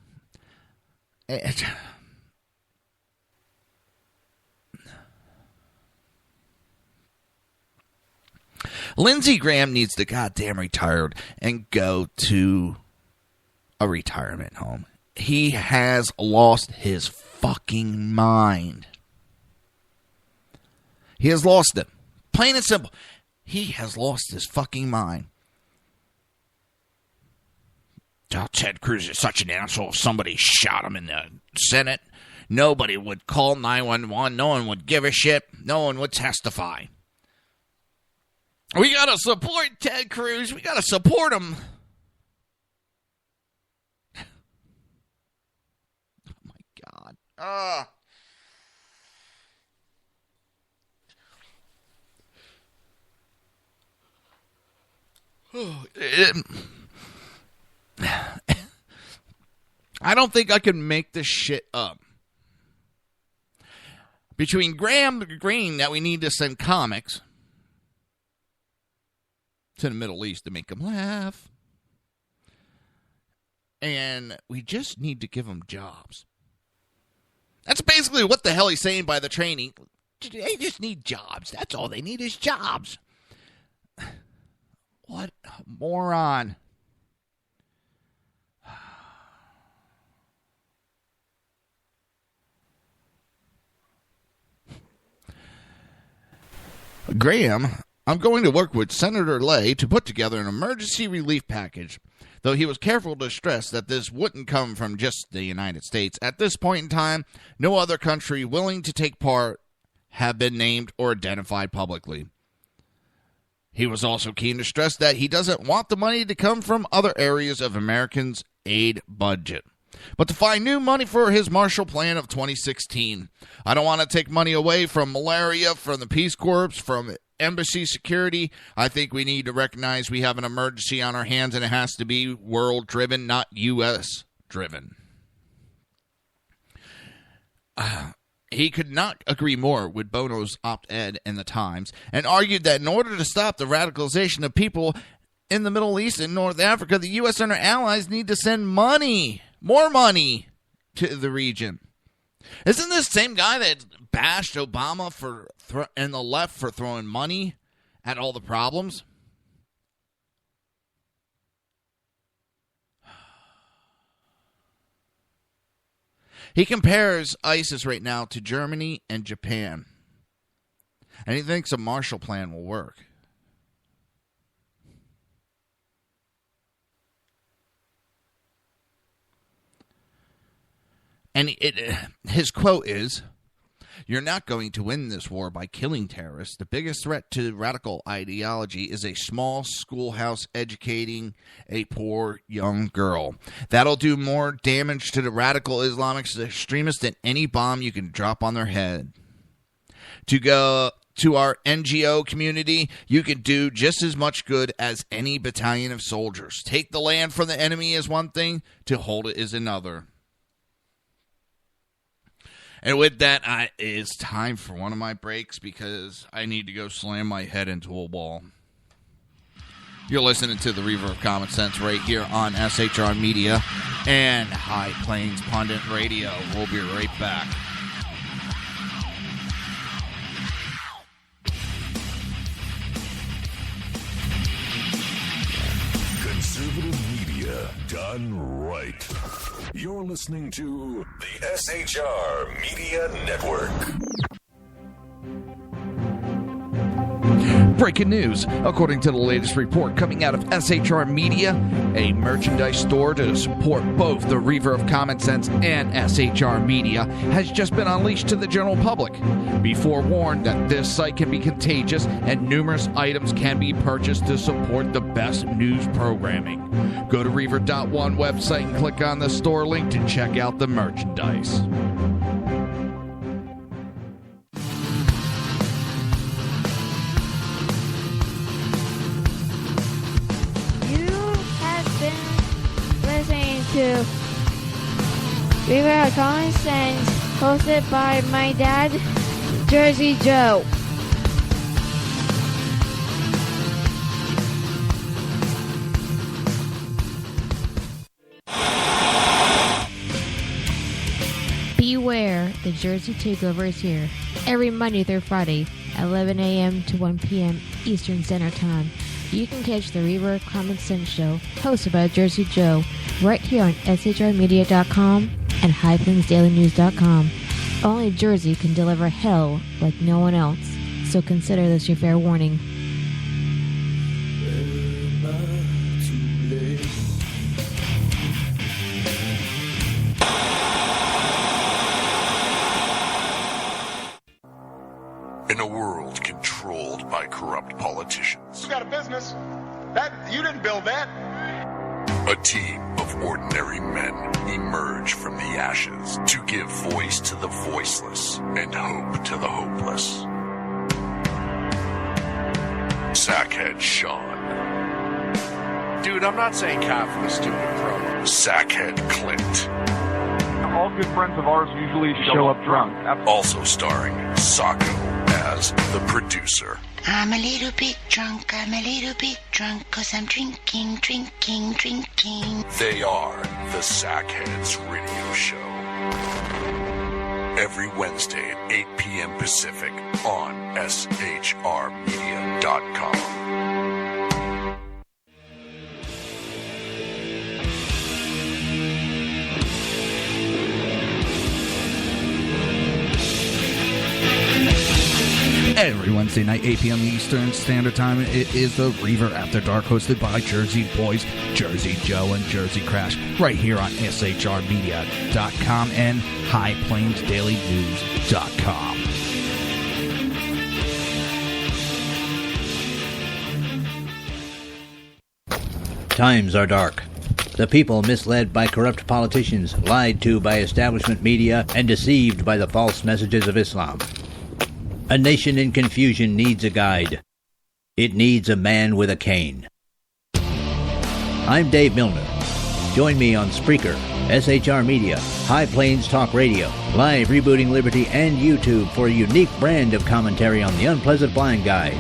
Lindsey Graham needs to goddamn retire and go to a retirement home. He has lost his fucking mind. He has lost it. Plain and simple. He has lost his fucking mind. Oh, Ted Cruz is such an asshole. If somebody shot him in the Senate, nobody would call 911. No one would give a shit. No one would testify. We gotta support Ted Cruz. We gotta support him. God. I don't think I can make this shit up. Between Graham Green that we need to send comics to the Middle East to make them laugh, and we just need to give them jobs. That's basically what the hell he's saying by the training. They just need jobs. That's all they need is jobs. What a moron. Graham I'm going to work with Senator Lay to put together an emergency relief package, though he was careful to stress that this wouldn't come from just the United States. At this point in time, no other country willing to take part have been named or identified publicly. He was also keen to stress that he doesn't want the money to come from other areas of Americans' aid budget, but to find new money for his Marshall Plan of 2016. I don't want to take money away from malaria, from the Peace Corps, from embassy security. I think we need to recognize we have an emergency on our hands, and it has to be world-driven, not U.S.-driven. He could not agree more with Bono's op-ed in the Times, and argued that in order to stop the radicalization of people in the Middle East and North Africa, the U.S. and our allies need to send money, more money, to the region. Isn't this the same guy that bashed Obama and the left for throwing money at all the problems? He compares ISIS right now to Germany and Japan, and he thinks a Marshall Plan will work. And his quote is, "You're not going to win this war by killing terrorists. The biggest threat to radical ideology is a small schoolhouse educating a poor young girl. That'll do more damage to the radical Islamic extremists than any bomb you can drop on their head. To go to our NGO community, you can do just as much good as any battalion of soldiers. Take the land from the enemy is one thing, to hold it is another." And with that, it's time for one of my breaks because I need to go slam my head into a wall. You're listening to the Reaver of Common Sense right here on SHR Media and High Plains Pundit Radio. We'll be right back. Conservative media done right. You're listening to the SHR Media Network. Breaking news. According to the latest report coming out of SHR Media, a merchandise store to support both the Reaver of Common Sense and SHR Media has just been unleashed to the general public. Be forewarned that this site can be contagious and numerous items can be purchased to support the best news programming. Go to Reaver.one website and click on the store link to check out the merchandise. To Reaver of Common Sense, hosted by my dad, Jersey Joe. Beware, the Jersey Takeover is here. Every Monday through Friday, 11 a.m. to 1 p.m. Eastern Standard Time. You can catch the Reaver of Common Sense show, hosted by Jersey Joe, right here on shrmedia.com and highplains.dailynews.com. Only Jersey can deliver hell like no one else, so consider this your fair warning. In a world controlled by corrupt politicians, You got a business. You didn't build that. a team of ordinary men emerge from the ashes to give voice to the voiceless and hope to the hopeless. Sackhead Sean. Dude, I'm not saying cop for the stupid pro. Sackhead Clint. All good friends of ours usually show up drunk. Also starring Sacco as the producer. I'm a little bit drunk, I'm a little bit drunk, 'cause I'm drinking, drinking, drinking. They are the Sackheads Radio Show. Every Wednesday at 8 p.m. Pacific on shrmedia.com. Every Wednesday night, 8 p.m. Eastern Standard Time, it is the Reaver After Dark, hosted by Jersey Boys, Jersey Joe, and Jersey Crash, right here on SHRmedia.com and HighPlainsDailyNews.com. Times are dark. The people misled by corrupt politicians, lied to by establishment media, and deceived by the false messages of Islam. A nation in confusion needs a guide. It needs a man with a cane. I'm Dave Milner. Join me on Spreaker, SHR Media, High Plains Talk Radio, Live Rebooting Liberty, and YouTube for a unique brand of commentary on the unpleasant blind guide.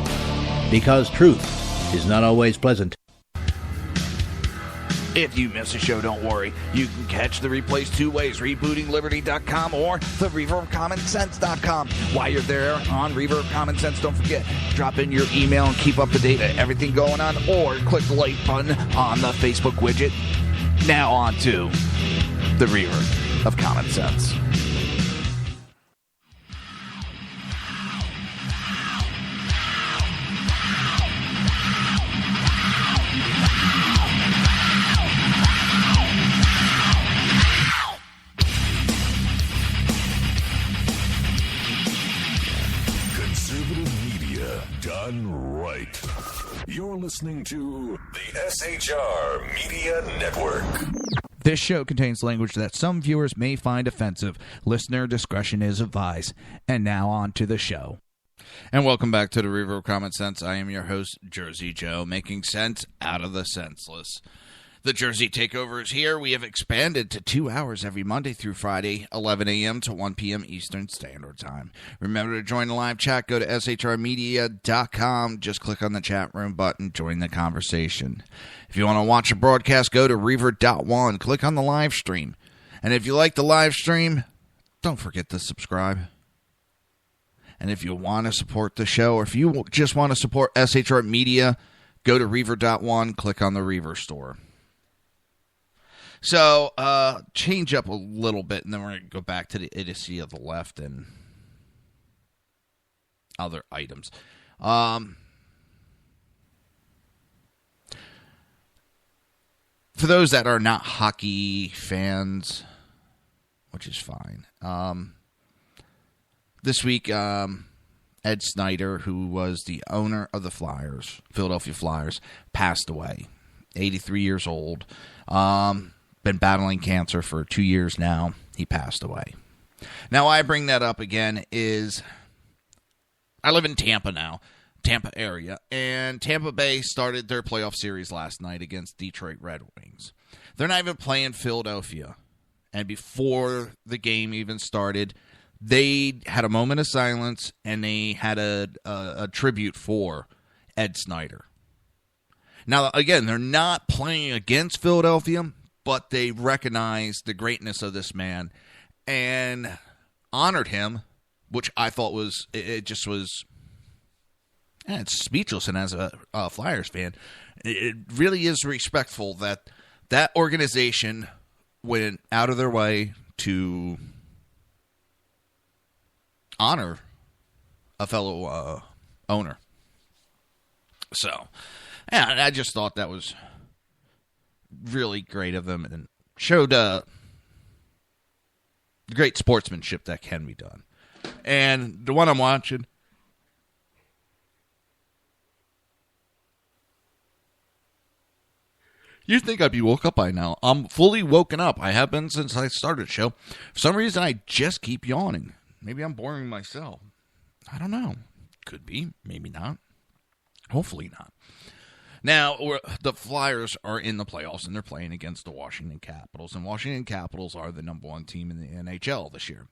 Because truth is not always pleasant. If you miss a show, don't worry. You can catch the replays two ways, rebootingliberty.com or the reverofcommonsense.com. While you're there on Reaver of Common Sense, don't forget, drop in your email and keep up to date on everything going on, or click the like button on the Facebook widget. Now on to the Reaver of Common Sense. Right. You're listening to the SHR Media Network. This show contains language that some viewers may find offensive. Listener discretion is advised. And now on to the show. And welcome back to the Reaver of Common Sense. I am your host, Jersey Joe, making sense out of the senseless. The Jersey Takeover is here. We have expanded to 2 hours every Monday through Friday, 11 a.m. to 1 p.m. Eastern Standard Time. Remember to join the live chat. Go to shrmedia.com. Just click on the chat room button. Join the conversation. If you want to watch a broadcast, go to reaver.one. Click on the live stream. And if you like the live stream, don't forget to subscribe. And if you want to support the show, or if you just want to support SHR Media, go to reaver.one. Click on the Reaver store. So, change up a little bit, and then we're going to go back to the idiocy of the left and other items. For those that are not hockey fans, which is fine, this week, Ed Snyder, who was the owner of the Flyers, Philadelphia Flyers, passed away, 83 years old. Been battling cancer for 2 years now. He passed away. Now, why I bring that up again is I live in Tampa now, Tampa area, and Tampa Bay started their playoff series last night against Detroit Red Wings. They're not even playing Philadelphia. And before the game even started, they had a moment of silence, and they had a tribute for Ed Snyder. Now, again, they're not playing against Philadelphia, but they recognized the greatness of this man and honored him, which I thought was, it's speechless. And as a Flyers fan, it really is respectful that that organization went out of their way to honor a fellow owner. So, yeah, I just thought that was really great of them and showed the great sportsmanship that can be done. And the one I'm watching, you'd think I'd be woke up by now. I'm fully woken up. I have been since I started the show. For some reason, I just keep yawning. Maybe I'm boring myself. I don't know. Could be. Maybe not. Hopefully not. Now, the Flyers are in the playoffs, and they're playing against the Washington Capitals. And Washington Capitals are the number one team in the NHL this year.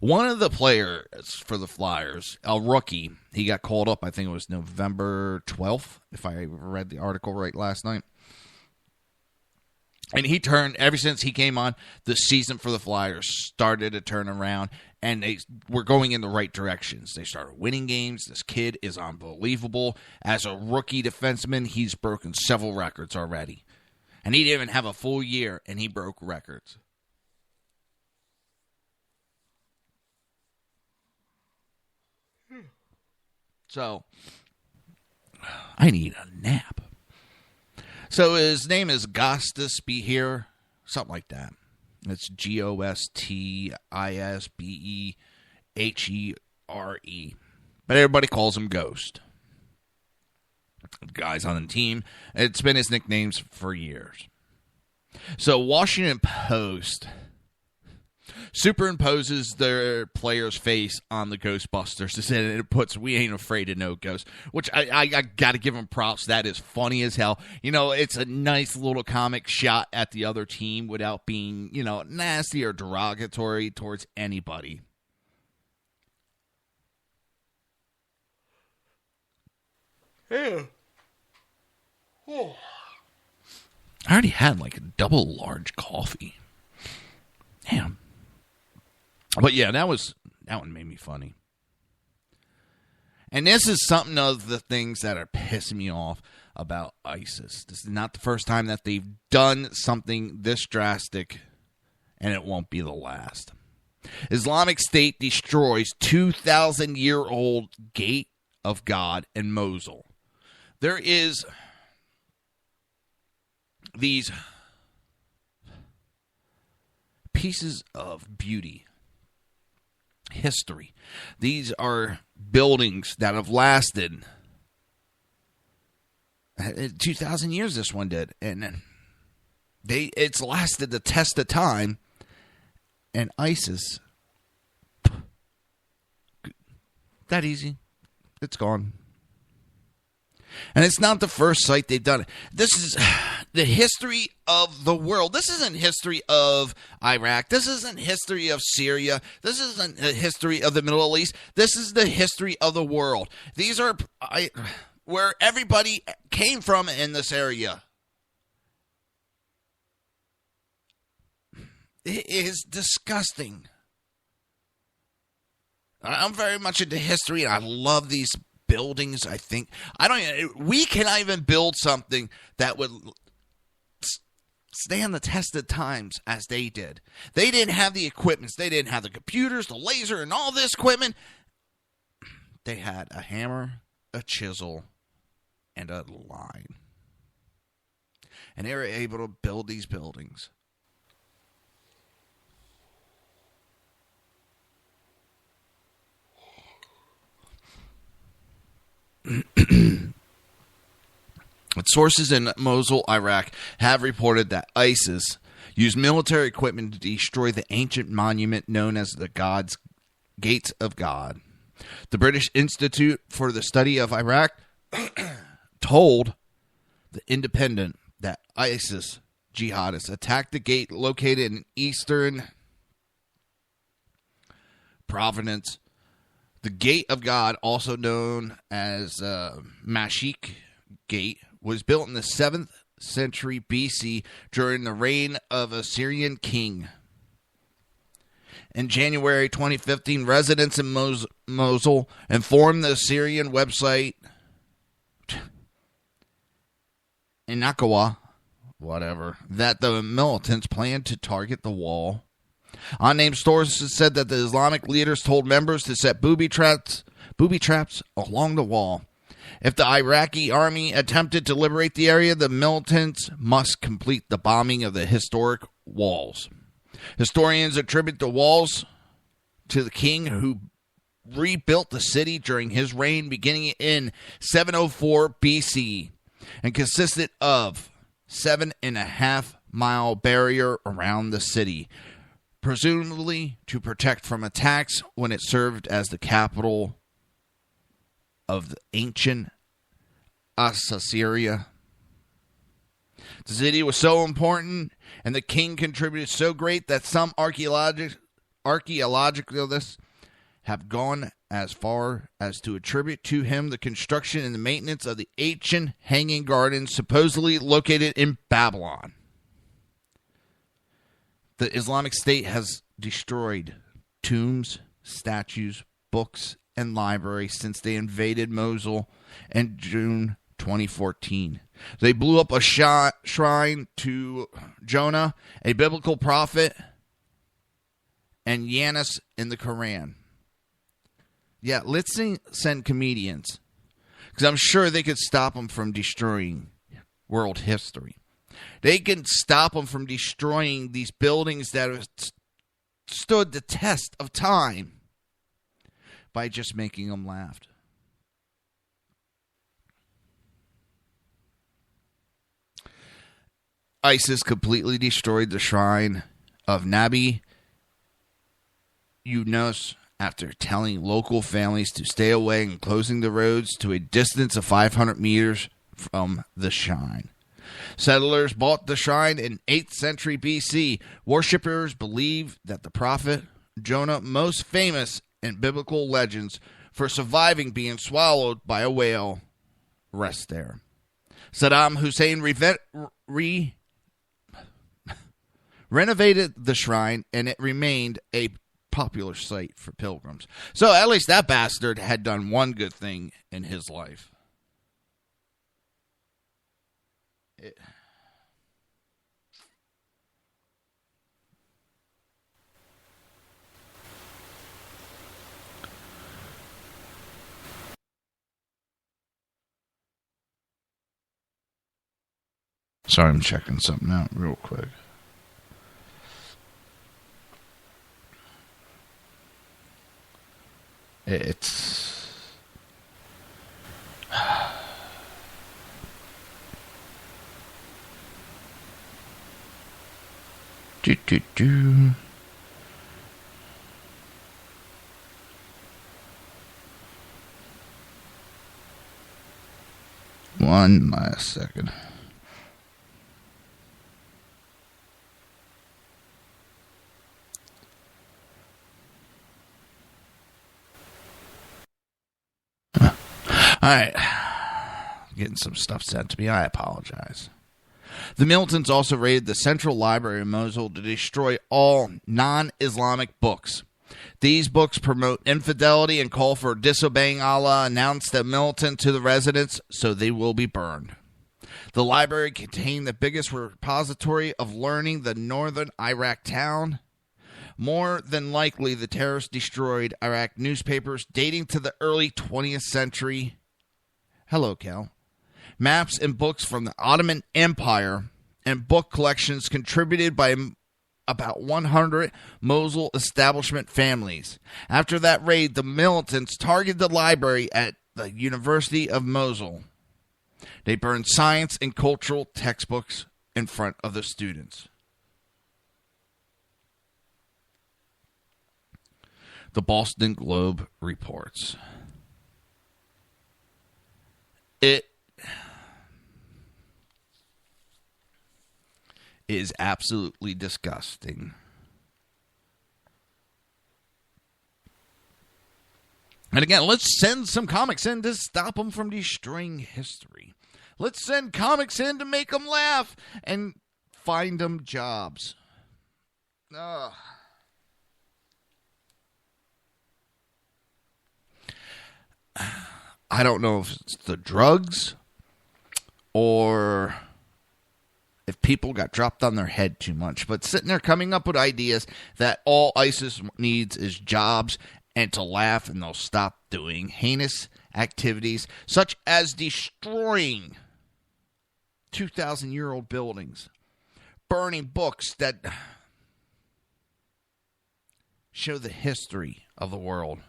One of the players for the Flyers, a rookie, he got called up, I think it was November 12th, if I read the article right last night. And he turned, ever since he came on, the season for the Flyers started to turn around, and they were going in the right directions. They started winning games. This kid is unbelievable. As a rookie defenseman, he's broken several records already. And he didn't even have a full year, and he broke records. So, I need a nap. So his name is Gostis Behere, something like that. It's Gostisbehere. But everybody calls him Ghost. The guys on the team, it's been his nicknames for years. So Washington Post superimposes their player's face on the Ghostbusters, and it puts "We ain't afraid of no ghosts," which I got to give them props. That is funny as hell. You know, it's a nice little comic shot at the other team without being, you know, nasty or derogatory towards anybody. Yeah. Oh. I already had like a double large coffee. Damn. But yeah, that one made me funny. And this is something of the things that are pissing me off about ISIS. This is not the first time that they've done something this drastic, and it won't be the last. Islamic State destroys 2,000-year-old Gate of God in Mosul. There is these pieces of beauty, history. These are buildings that have lasted 2,000 years. This one did, and it's lasted the test of time. And ISIS, that easy, it's gone. And it's not the first site they've done it. This is the history of the world. This isn't history of Iraq. This isn't history of Syria. This isn't the history of the Middle East. This is the history of the world. These are where everybody came from in this area. It is disgusting. I'm very much into history, and I love these buildings. I think we cannot even build something that would stand the test of times as they did. They didn't have the equipment. They didn't have the computers, the laser, and all this equipment. They had a hammer, a chisel, and a line. And they were able to build these buildings. Sources in Mosul, Iraq, have reported that ISIS used military equipment to destroy the ancient monument known as the Gates of God. The British Institute for the Study of Iraq told The Independent that ISIS jihadists attacked the gate located in eastern Providence. The Gate of God, also known as Mashik Gate, was built in the 7th century BC during the reign of a Syrian king. In January 2015, residents in Mosul informed the Syrian website Inakawa, that the militants planned to target the wall. Unnamed sources said that the Islamic leaders told members to set booby traps along the wall. If the Iraqi army attempted to liberate the area, the militants must complete the bombing of the historic walls. Historians attribute the walls to the king who rebuilt the city during his reign beginning in 704 BC and consisted of 7.5-mile barrier around the city, presumably to protect from attacks when it served as the capital of the ancient Assyria. The city was so important and the king contributed so great that some archaeologists have gone as far as to attribute to him the construction and the maintenance of the ancient hanging gardens supposedly located in Babylon. The Islamic State has destroyed tombs, statues, books, and libraries since they invaded Mosul in June 2014. They blew up a shrine to Jonah, a biblical prophet, and Yanis in the Quran. Yeah, let's send comedians Because I'm sure they could stop them from destroying world history. They can stop them from destroying these buildings that have stood the test of time by just making them laugh. ISIS completely destroyed the shrine of Nabi Yunus after telling local families to stay away and closing the roads to a distance of 500 meters from the shrine. Settlers bought the shrine in 8th century BC. Worshippers believe that the prophet Jonah, most famous in biblical legends for surviving being swallowed by a whale, rests there. Saddam Hussein renovated the shrine, and it remained a popular site for pilgrims. So at least that bastard had done one good thing in his life. Sorry, I'm checking something out real quick. It's One last second. All right. Getting some stuff sent to me. I apologize. The militants also raided the Central Library of Mosul to destroy all non-Islamic books. These books promote infidelity and call for disobeying Allah, announced the militant to the residents, so they will be burned. The library contained the biggest repository of learning the northern Iraq town. More than likely, the terrorists destroyed Iraq newspapers dating to the early 20th century. Hello, Cal. Maps and books from the Ottoman Empire and book collections contributed by about 100 Mosul establishment families. After that raid, the militants targeted the library at the University of Mosul. They burned science and cultural textbooks in front of the students. The Boston Globe reports. It is absolutely disgusting. And again, let's send some comics in to stop them from destroying history. Let's send comics in to make them laugh and find them jobs. I don't know if it's the drugs or if people got dropped on their head too much, but sitting there coming up with ideas that all ISIS needs is jobs and to laugh, and they'll stop doing heinous activities such as destroying 2,000-year-old buildings, burning books that show the history of the world.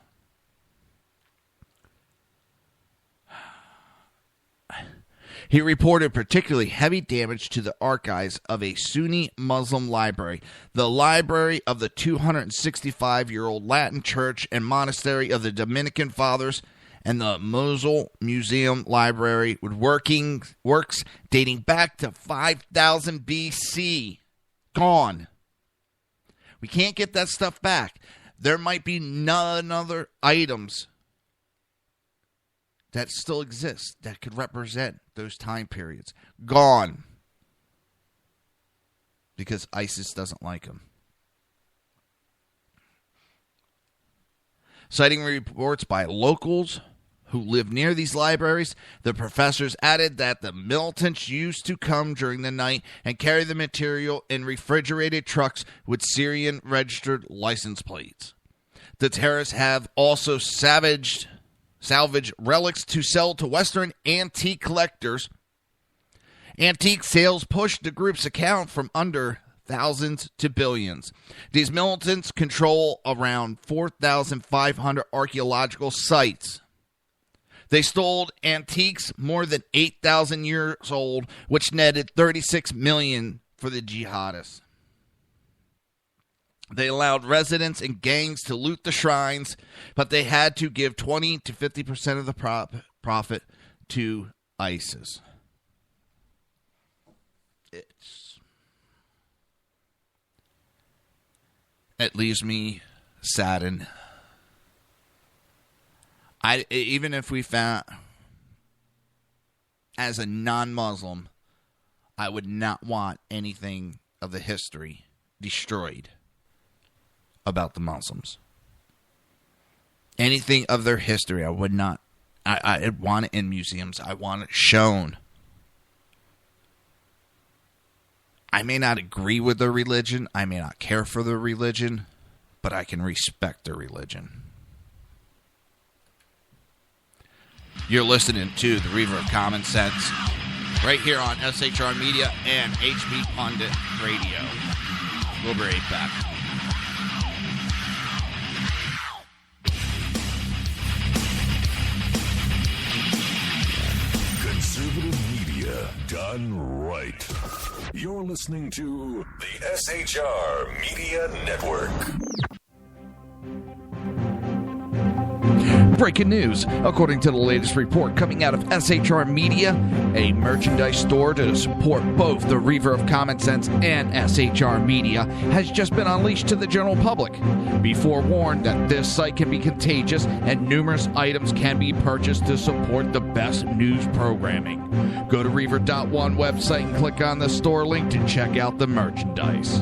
He reported particularly heavy damage to the archives of a Sunni Muslim library, the library of the 265-year-old Latin church and monastery of the Dominican Fathers, and the Mosul Museum Library with works dating back to 5000 BC. Gone. We can't get that stuff back. There might be none other items that still exist that could represent those time periods. Gone. Because ISIS doesn't like them. Citing reports by locals who live near these libraries, the professors added that the militants used to come during the night and carry the material in refrigerated trucks with Syrian-registered license plates. The terrorists have also savagely salvage relics to sell to Western antique collectors. Antique sales pushed the group's account from under thousands to billions. These militants control around 4,500 archaeological sites. They stole antiques more than 8,000 years old, which netted $36 million for the jihadists. They allowed residents and gangs to loot the shrines, but they had to give 20 to 50% of the profit to ISIS. It leaves me saddened. Even if we found, as a non-Muslim, I would not want anything of the history destroyed about the Muslims. Anything of their history, I would not. I want it in museums. I want it shown. I may not agree with their religion. I may not care for their religion, but I can respect their religion. You're listening to the Reaver of Common Sense right here on SHR Media and HB Pundit Radio. We'll be right back. Conservative media done right. You're listening to the SHR Media Network. Breaking news. According to the latest report coming out of SHR Media, a merchandise store to support both the Reaver of Common Sense and SHR Media has just been unleashed to the general public. Be forewarned that this site can be contagious and numerous items can be purchased to support the best news programming. Go to Reaver.one website and click on the store link to check out the merchandise.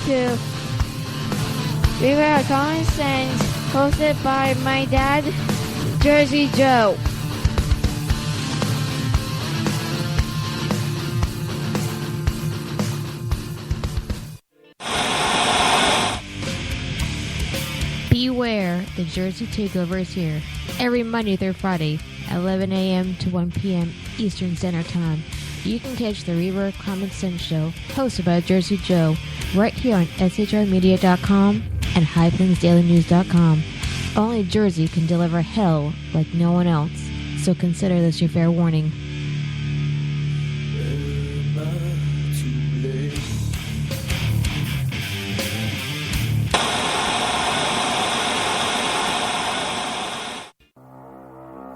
To Reaver of Common Sense, hosted by my dad, Jersey Joe. Beware, the Jersey Takeover is here. Every Monday through Friday, 11 a.m. to 1 p.m. Eastern Standard Time. You can catch the Reaver of Common Sense show, hosted by Jersey Joe, right here on SHRmedia.com and HighPlainsDailyNews.com. Only Jersey can deliver hell like no one else, so consider this your fair warning.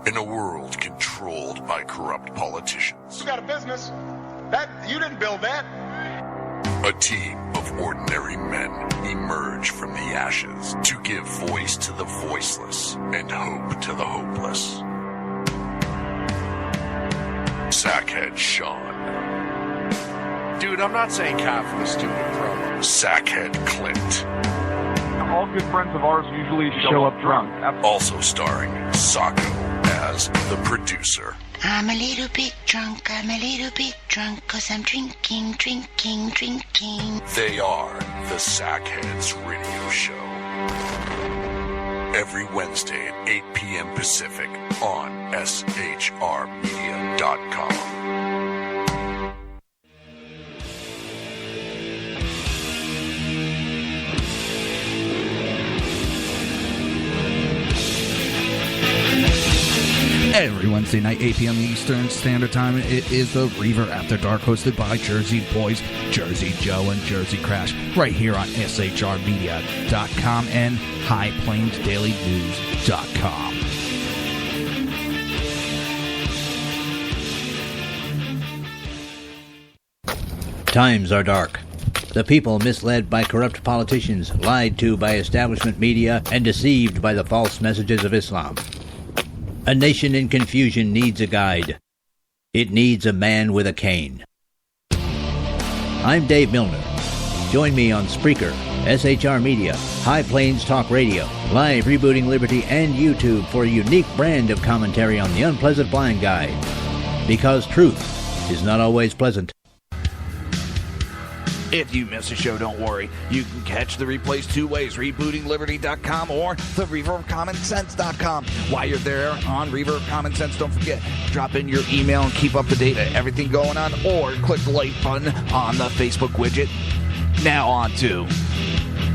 In a world controlled by corrupt politicians, You got a business. That you didn't build that. a team of ordinary men emerge from the ashes to give voice to the voiceless and hope to the hopeless. Sackhead Sean. Dude, I'm not saying cop for the stupid promo. Sackhead Clint. All good friends of ours usually show up drunk. Also starring Sacco as the producer. I'm a little bit drunk, I'm a little bit drunk, 'cause I'm drinking, drinking, drinking. They are the Sackheads Radio Show. Every Wednesday at 8 p.m. Pacific on SHRmedia.com. Every Wednesday night, 8 p.m. Eastern Standard Time, it is the Reaver After Dark, hosted by Jersey Boys, Jersey Joe, and Jersey Crash, right here on SHRmedia.com and HighPlainsDailyNews.com. Times are dark. The people misled by corrupt politicians, lied to by establishment media, and deceived by the false messages of Islam. A nation in confusion needs a guide. It needs a man with a cane. I'm Dave Milner. Join me on Spreaker, SHR Media, High Plains Talk Radio, Live Rebooting Liberty, and YouTube for a unique brand of commentary on the Unpleasant Blind Guide. because truth is not always pleasant. If you miss a show, don't worry. You can catch the replays two ways, rebootingliberty.com or the ReaverCommonSense.com. While you're there on Reaver of Common Sense, don't forget, drop in your email and keep up to date with everything going on, or click the like button on the Facebook widget. Now on to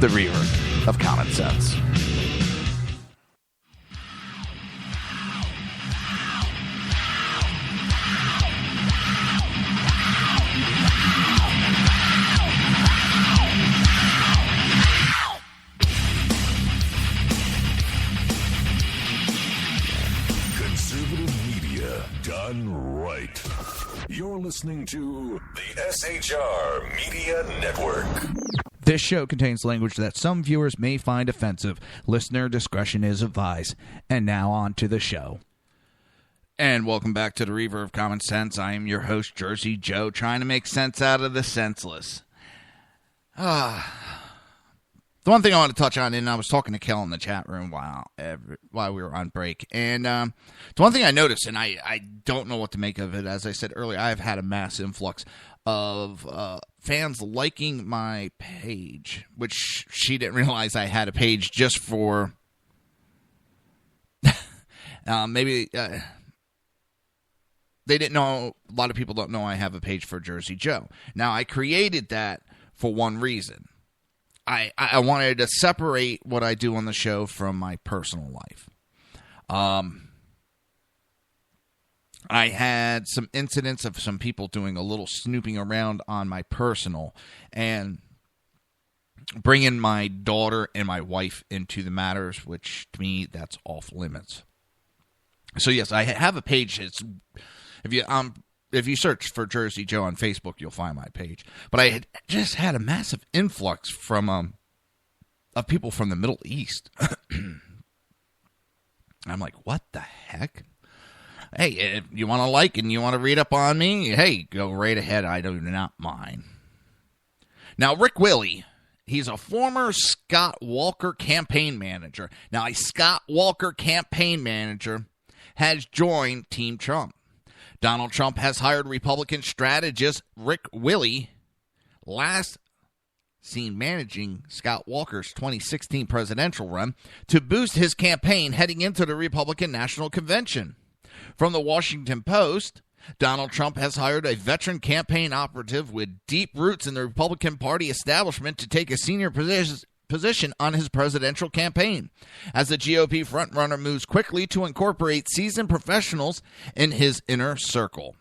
the Reaver of Common Sense. Done right. You're listening to the SHR Media Network. This show contains language that some viewers may find offensive. Listener discretion is advised. And now on to the show. And welcome back to the Reaver of Common Sense. I am your host, Jersey Joe, trying to make sense out of the senseless. The one thing I want to touch on, and I was talking to Kel in the chat room while we were on break, and the one thing I noticed, and I don't know what to make of it, as I said earlier, I've had a mass influx of fans liking my page, which she didn't realize I had a page just for maybe they didn't know. A lot of people don't know I have a page for Jersey Joe. Now, I created that for one reason. I wanted to separate what I do on the show from my personal life. I had some incidents of some people doing a little snooping around on my personal and bringing my daughter and my wife into the matters, which to me, that's off limits. So yes, I have a page. It's if you search for Jersey Joe on Facebook, you'll find my page. But I had just had a massive influx from of people from the Middle East. I'm like, what the heck? Hey, if you want to like and you want to read up on me, hey, go right ahead. I do not mind. Now, Rick Willie, he's a former Scott Walker campaign manager. Now, a Scott Walker campaign manager has joined Team Trump. Donald Trump has hired Republican strategist Rick Willie, last seen managing Scott Walker's 2016 presidential run, to boost his campaign heading into the Republican National Convention. From the Washington Post, Donald Trump has hired a veteran campaign operative with deep roots in the Republican Party establishment to take a senior position on his presidential campaign, as the GOP frontrunner moves quickly to incorporate seasoned professionals in his inner circle.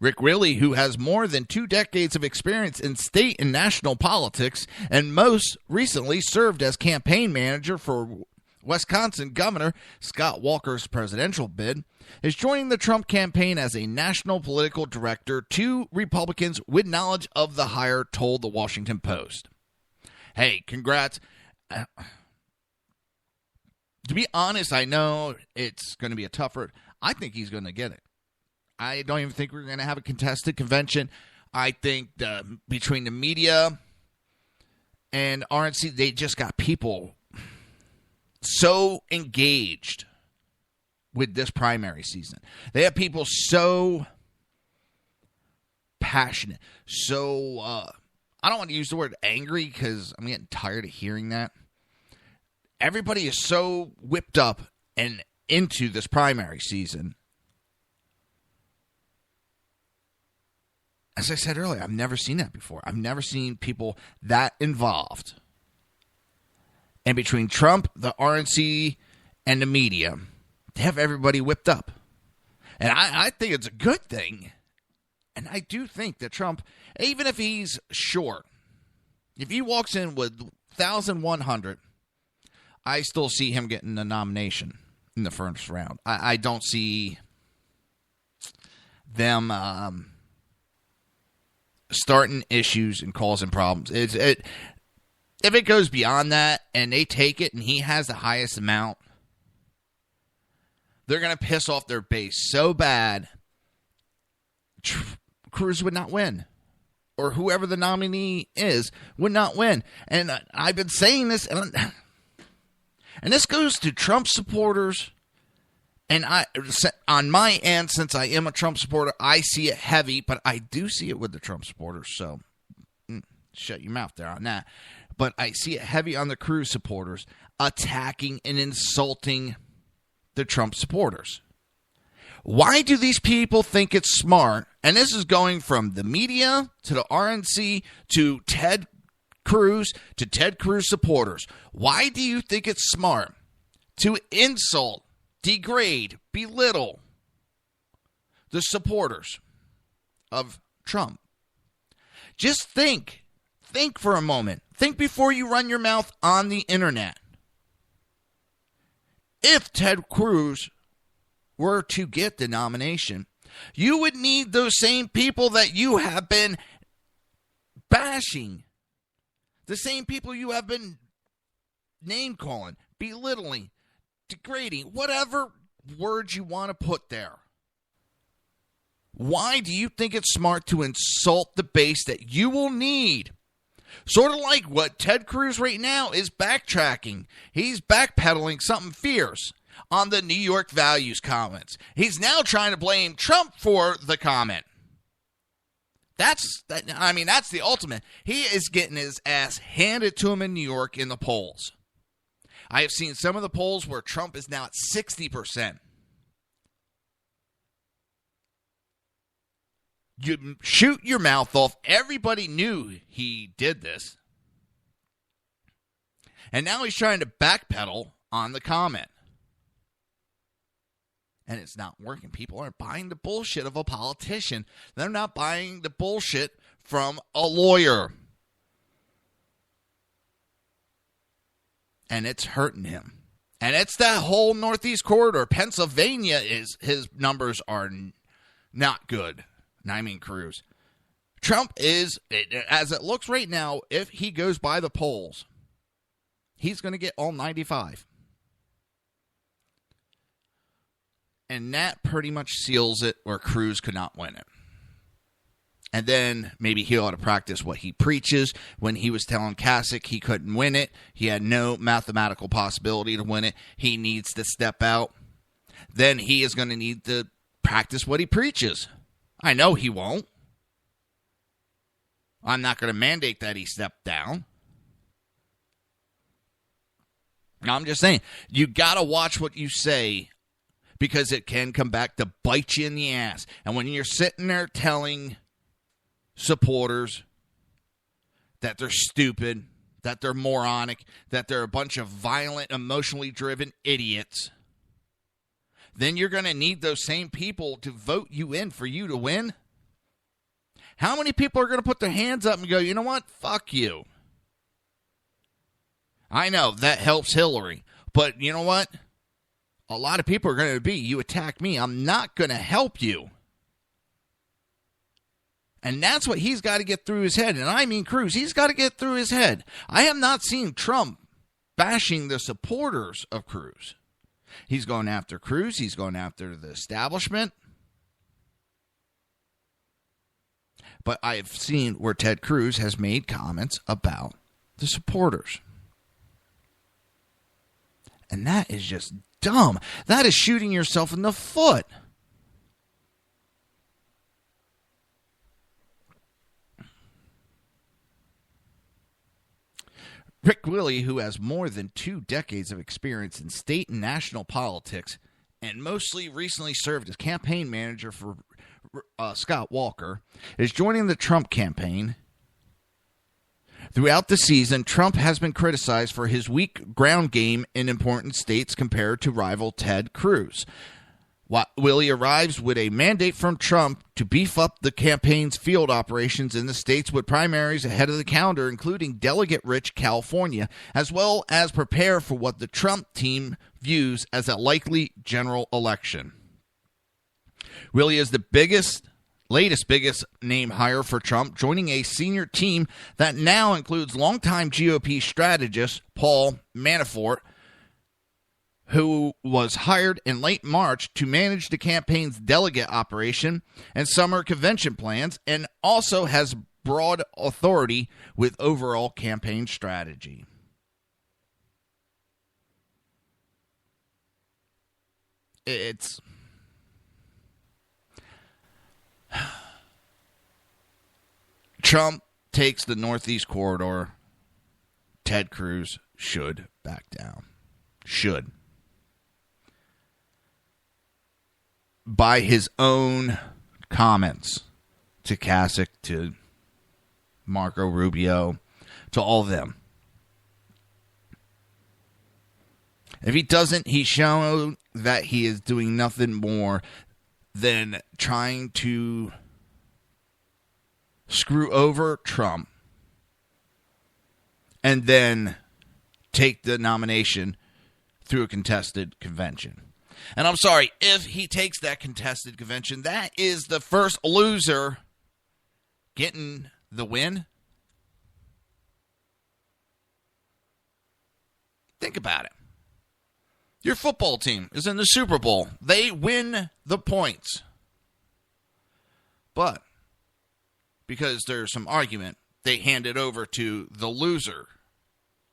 Rick Willie, who has more than 2 decades of experience in state and national politics, and most recently served as campaign manager for Wisconsin Governor Scott Walker's presidential bid, is joining the Trump campaign as a national political director. 2 Republicans with knowledge of the hire told the Washington Post. Hey, congrats. To be honest, I know it's going to be a tougher. I think he's going to get it. I don't even think we're going to have a contested convention. I think between the media and RNC, they just got people so engaged with this primary season. They have people so passionate, so I don't want to use the word angry because I'm getting tired of hearing that. Everybody is so whipped up and into this primary season. As I said earlier, I've never seen that before. I've never seen people that involved. And between Trump, the RNC, and the media, they have everybody whipped up. And I think it's a good thing. And I do think that Trump, even if he's short, if he walks in with 1,100, I still see him getting the nomination in the first round. I don't see them starting issues and causing problems. If it goes beyond that and they take it and he has the highest amount, they're going to piss off their base so bad, Cruz would not win. Or whoever the nominee is would not win. And I've been saying this, and this goes to Trump supporters And on my end, since I am a Trump supporter, I see it heavy, but I do see it with the Trump supporters, so shut your mouth there on that. But I see it heavy on the Cruz supporters attacking and insulting the Trump supporters. Why do these people think it's smart? And this is going from the media to the RNC to Ted Cruz to Ted Cruz supporters. Why do you think it's smart to insult, degrade, belittle the supporters of Trump? Just think. Think for a moment. Think before you run your mouth on the internet. If Ted Cruz were to get the nomination, you would need those same people that you have been bashing, the same people you have been name-calling, belittling, degrading, whatever words you want to put there. Why do you think it's smart to insult the base that you will need? Sort of like what Ted Cruz right now is backtracking. He's backpedaling something fierce on the New York values comments. He's now trying to blame Trump for the comment. That's the ultimate. He is getting his ass handed to him in New York in the polls. I have seen some of the polls where Trump is now at 60%. You shoot your mouth off. Everybody knew he did this. And now he's trying to backpedal on the comment. And it's not working. People aren't buying the bullshit of a politician. They're not buying the bullshit from a lawyer. And it's hurting him. And it's that whole Northeast corridor. Pennsylvania, his numbers are not good. I mean Cruz. Trump is, as it looks right now, if he goes by the polls, he's going to get all 95. And that pretty much seals it where Cruz could not win it. And then maybe he ought to practice what he preaches. When he was telling Kasich he couldn't win it, he had no mathematical possibility to win it, he needs to step out. Then he is going to need to practice what he preaches. I know he won't. I'm not going to mandate that he step down. I'm just saying, you got to watch what you say because it can come back to bite you in the ass. And when you're sitting there telling supporters that they're stupid, that they're moronic, that they're a bunch of violent, emotionally driven idiots, then you're going to need those same people to vote you in for you to win. How many people are going to put their hands up and go, you know what? Fuck you. I know that helps Hillary, but you know what? A lot of people are going to be, you attack me, I'm not going to help you. And that's what he's got to get through his head. And I mean Cruz, he's got to get through his head. I have not seen Trump bashing the supporters of Cruz. He's going after Cruz. He's going after the establishment. But I've seen where Ted Cruz has made comments about the supporters. And that is just dumb. That is shooting yourself in the foot. Rick Willey, who has more than 2 decades of experience in state and national politics and mostly recently served as campaign manager for Scott Walker, is joining the Trump campaign. Throughout the season, Trump has been criticized for his weak ground game in important states compared to rival Ted Cruz. Willey arrives with a mandate from Trump to beef up the campaign's field operations in the states with primaries ahead of the calendar, including delegate-rich California, as well as prepare for what the Trump team views as a likely general election. Willey is the latest biggest name hire for Trump, joining a senior team that now includes longtime GOP strategist Paul Manafort, who was hired in late March to manage the campaign's delegate operation and summer convention plans, and also has broad authority with overall campaign strategy. It's... Trump takes the Northeast Corridor. Ted Cruz should back down. Should. By his own comments to Kasich, to Marco Rubio, to all of them. If he doesn't, he's shown that he is doing nothing more than trying to screw over Trump and then take the nomination through a contested convention. And I'm sorry, if he takes that contested convention, that is the first loser getting the win. Think about it. Your football team is in the Super Bowl. They win the points. But because there's some argument, they hand it over to the loser.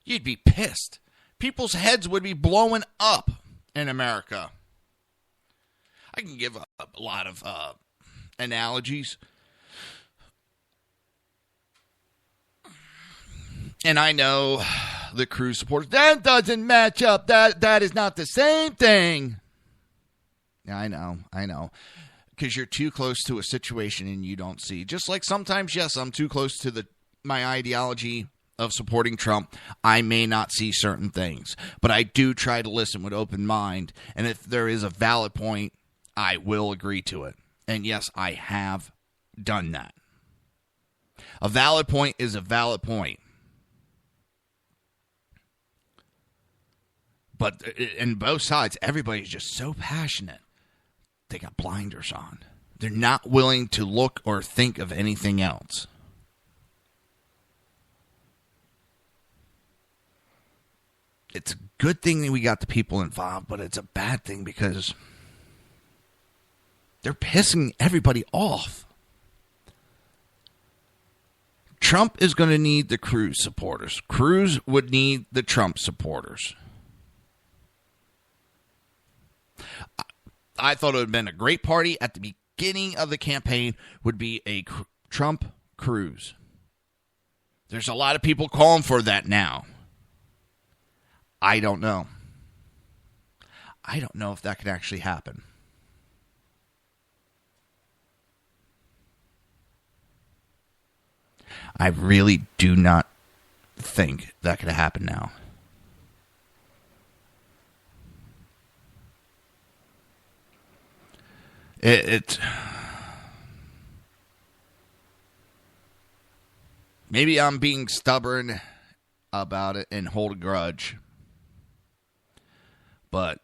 You'd be pissed. People's heads would be blowing up in America. I can give a lot of analogies. And I know the Cruz supporters, that doesn't match up. That is not the same thing. Yeah, I know. Because you're too close to a situation and you don't see. Just like sometimes, yes, I'm too close to my ideology of supporting Trump. I may not see certain things. But I do try to listen with open mind. And if there is a valid point, I will agree to it. And yes, I have done that. A valid point is a valid point. But in both sides, everybody's just so passionate. They got blinders on. They're not willing to look or think of anything else. It's a good thing that we got the people involved, but it's a bad thing because they're pissing everybody off. Trump is going to need the Cruz supporters. Cruz would need the Trump supporters. I thought it would have been a great party at the beginning of the campaign would be a Trump Cruz. There's a lot of people calling for that now. I don't know. I don't know if that could actually happen. I really do not think that could happen now. Maybe I'm being stubborn about it and hold a grudge. But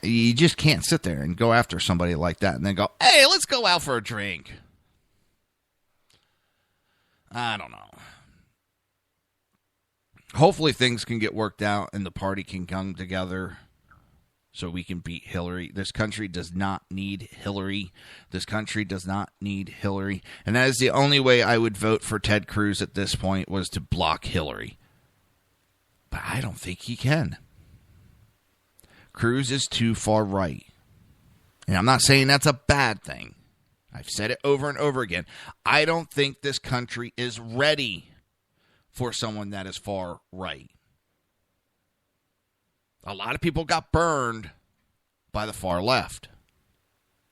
you just can't sit there and go after somebody like that and then go, hey, let's go out for a drink. I don't know. Hopefully things can get worked out and the party can come together so we can beat Hillary. This country does not need Hillary. This country does not need Hillary. And that is the only way I would vote for Ted Cruz at this point, was to block Hillary. But I don't think he can. Cruz is too far right. And I'm not saying that's a bad thing. I've said it over and over again. I don't think this country is ready for someone that is far right. A lot of people got burned by the far left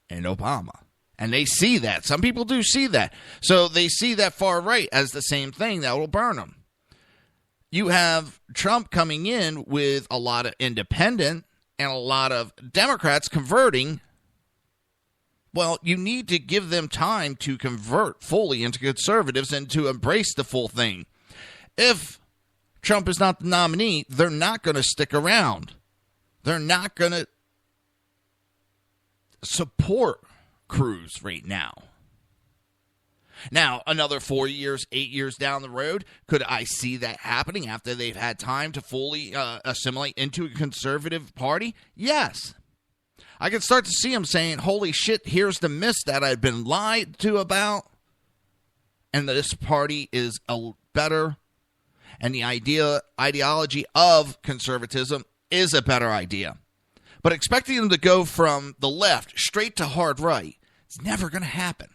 and Obama. And they see that. Some people do see that. So they see that far right as the same thing that will burn them. You have Trump coming in with a lot of independent and a lot of Democrats converting. Well, you need to give them time to convert fully into conservatives and to embrace the full thing. If Trump is not the nominee, they're not going to stick around. They're not going to support Cruz right now. Now, another 4 years, 8 years down the road, could I see that happening after they've had time to fully assimilate into a conservative party? Yes. I can start to see them saying, holy shit, here's the myth that I've been lied to about. And this party is a better and the ideology of conservatism is a better idea. But expecting them to go from the left straight to hard right, it's never going to happen.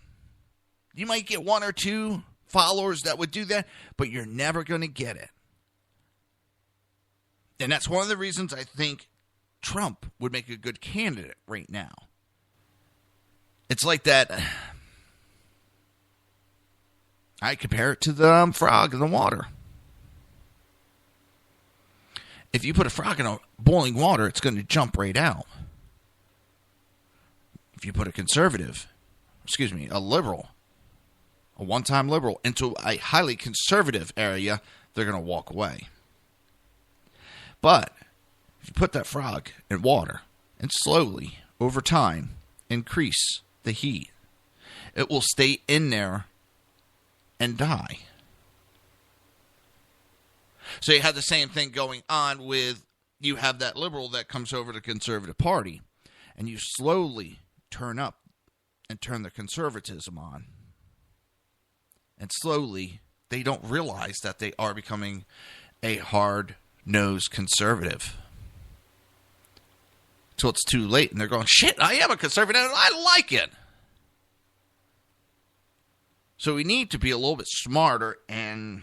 You might get one or two followers that would do that, but you're never going to get it. And that's one of the reasons I think Trump would make a good candidate right now. It's like that. I compare it to the frog in the water. If you put a frog in a boiling water, it's going to jump right out. If you put a liberal, a one-time liberal, into a highly conservative area, they're going to walk away. But if you put that frog in water and slowly, over time, increase the heat, it will stay in there and die. So you have the same thing going on with, you have that liberal that comes over to the Conservative Party, and you slowly turn up and turn the conservatism on. And slowly, they don't realize that they are becoming a hard-nosed conservative. Till it's too late, and they're going, shit, I am a conservative, and I like it. So we need to be a little bit smarter, and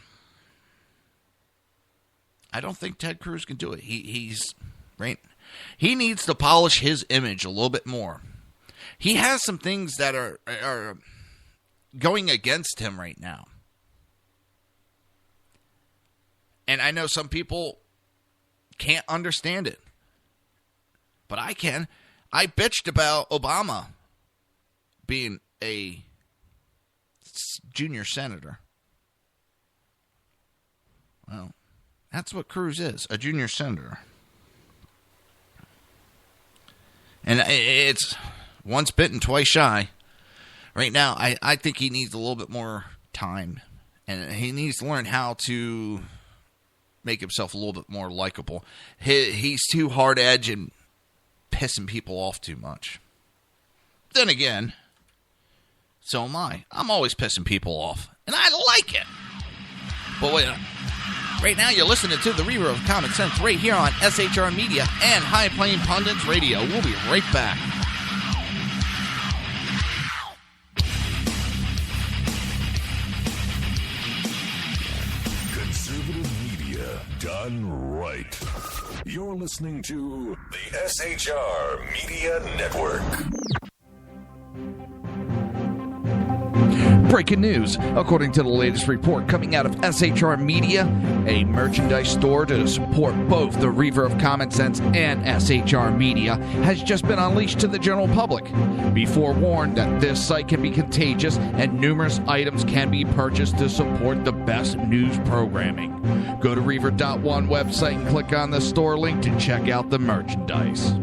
I don't think Ted Cruz can do it. He's right. He needs to polish his image a little bit more. He has some things that are going against him right now. And I know some people can't understand it. But I can. I bitched about Obama being a junior senator. Well, that's what Cruz is, a junior senator. And it's once bitten, twice shy. Right now, I think he needs a little bit more time. And he needs to learn how to make himself a little bit more likable. He's too hard-edged and pissing people off too much. Then again, so am I. I'm always pissing people off. And I like it. But wait, right now you're listening to the Reaver of Common Sense right here on SHR Media and High Plain Pundits Radio. We'll be right back. Conservative media done right. You're listening to the SHR Media Network. Breaking news. According to the latest report coming out of SHR Media, a merchandise store to support both the Reaver of Common Sense and SHR Media has just been unleashed to the general public. Be forewarned that this site can be contagious and numerous items can be purchased to support the best news programming. Go to Reaver.one website and click on the store link to check out the merchandise.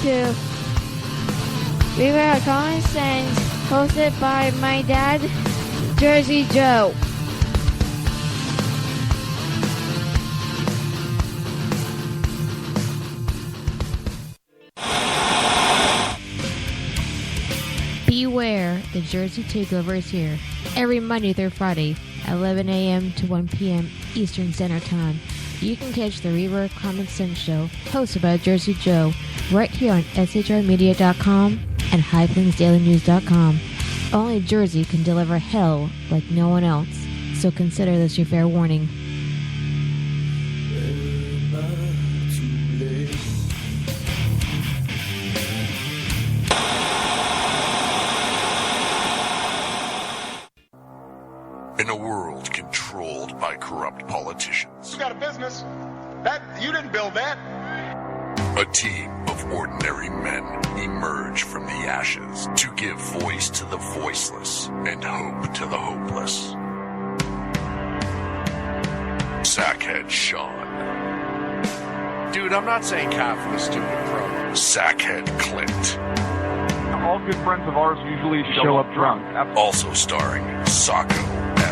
To Reaver of Common Sense, hosted by my dad, Jersey Joe. Beware, the Jersey Takeover is here. Every Monday through Friday, 11 a.m. to 1 p.m. Eastern Standard Time. You can catch the Reaver of Common Sense show, hosted by Jersey Joe, right here on SHRmedia.com and HighPlainsDailyNews.com. Only Jersey can deliver hell like no one else, so consider this your fair warning. In a world controlled by corrupt politicians, You got a business. That you didn't build that. a team of ordinary men emerge from the ashes to give voice to the voiceless and hope to the hopeless. Sackhead Sean. Dude, I'm not saying cough for the stupid pro. Sackhead Clint. All good friends of ours usually show up drunk. Also starring Sacco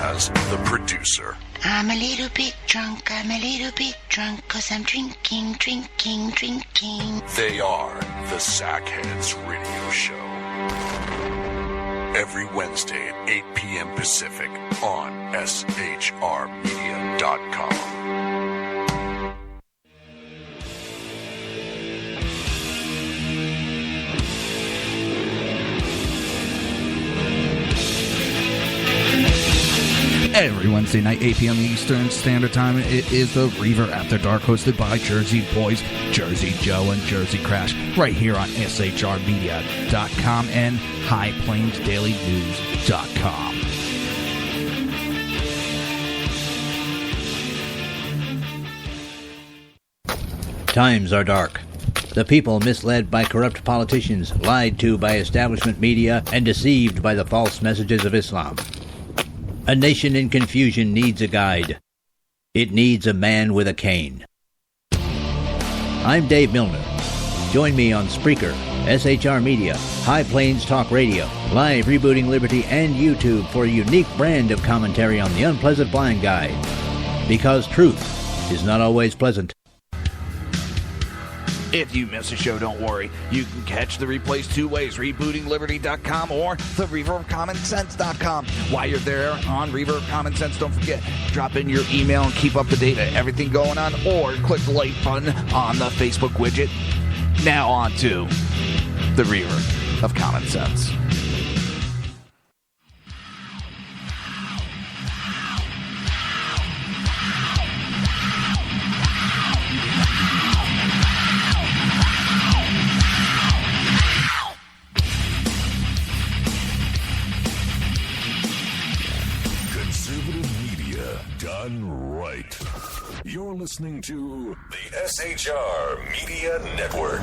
as the producer. I'm a little bit drunk, I'm a little bit drunk, 'cause I'm drinking, drinking, drinking. They are the Sackheads Radio Show. Every Wednesday at 8 p.m. Pacific on shrmedia.com. Every Wednesday night, 8 p.m. Eastern Standard Time, it is the Reaver After Dark, hosted by Jersey Boys, Jersey Joe, and Jersey Crash, right here on shrmedia.com and highplainsdailynews.com. Times are dark. The people misled by corrupt politicians, lied to by establishment media, and deceived by the false messages of Islam. A nation in confusion needs a guide. It needs a man with a cane. I'm Dave Milner. Join me on Spreaker, SHR Media, High Plains Talk Radio, Live Rebooting Liberty, and YouTube for a unique brand of commentary on the unpleasant blind guide. Because truth is not always pleasant. If you miss a show, don't worry. You can catch the replays two ways, rebootingliberty.com or the reverbcommonsense.com. While you're there on Reaver of Common Sense, don't forget, drop in your email and keep up to date on everything going on, or click the like button on the Facebook widget. Now on to the Reaver of Common Sense. Done right. You're listening to the SHR Media Network.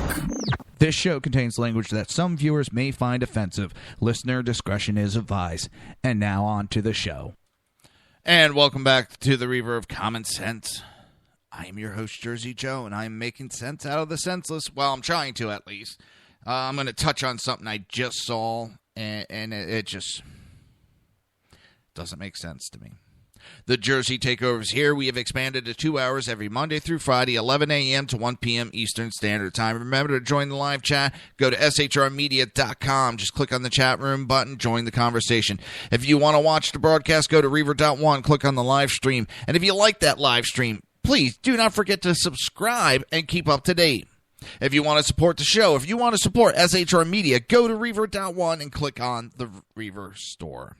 This show contains language that some viewers may find offensive. Listener discretion is advised. And now on to the show. And welcome back to the Reaver of Common Sense. I am your host, Jersey Joe, and I'm making sense out of the senseless. Well, I'm trying to, at least. I'm going to touch on something I just saw, and it just doesn't make sense to me. The Jersey Takeover is here. We have expanded to 2 hours every Monday through Friday, 11 a.m. to 1 p.m. Eastern Standard Time. Remember to join the live chat. Go to shrmedia.com. Just click on the chat room button. Join the conversation. If you want to watch the broadcast, go to Reaver.one. Click on the live stream. And if you like that live stream, please do not forget to subscribe and keep up to date. If you want to support the show, if you want to support SHR Media, go to Reaver.one and click on the Reaver store.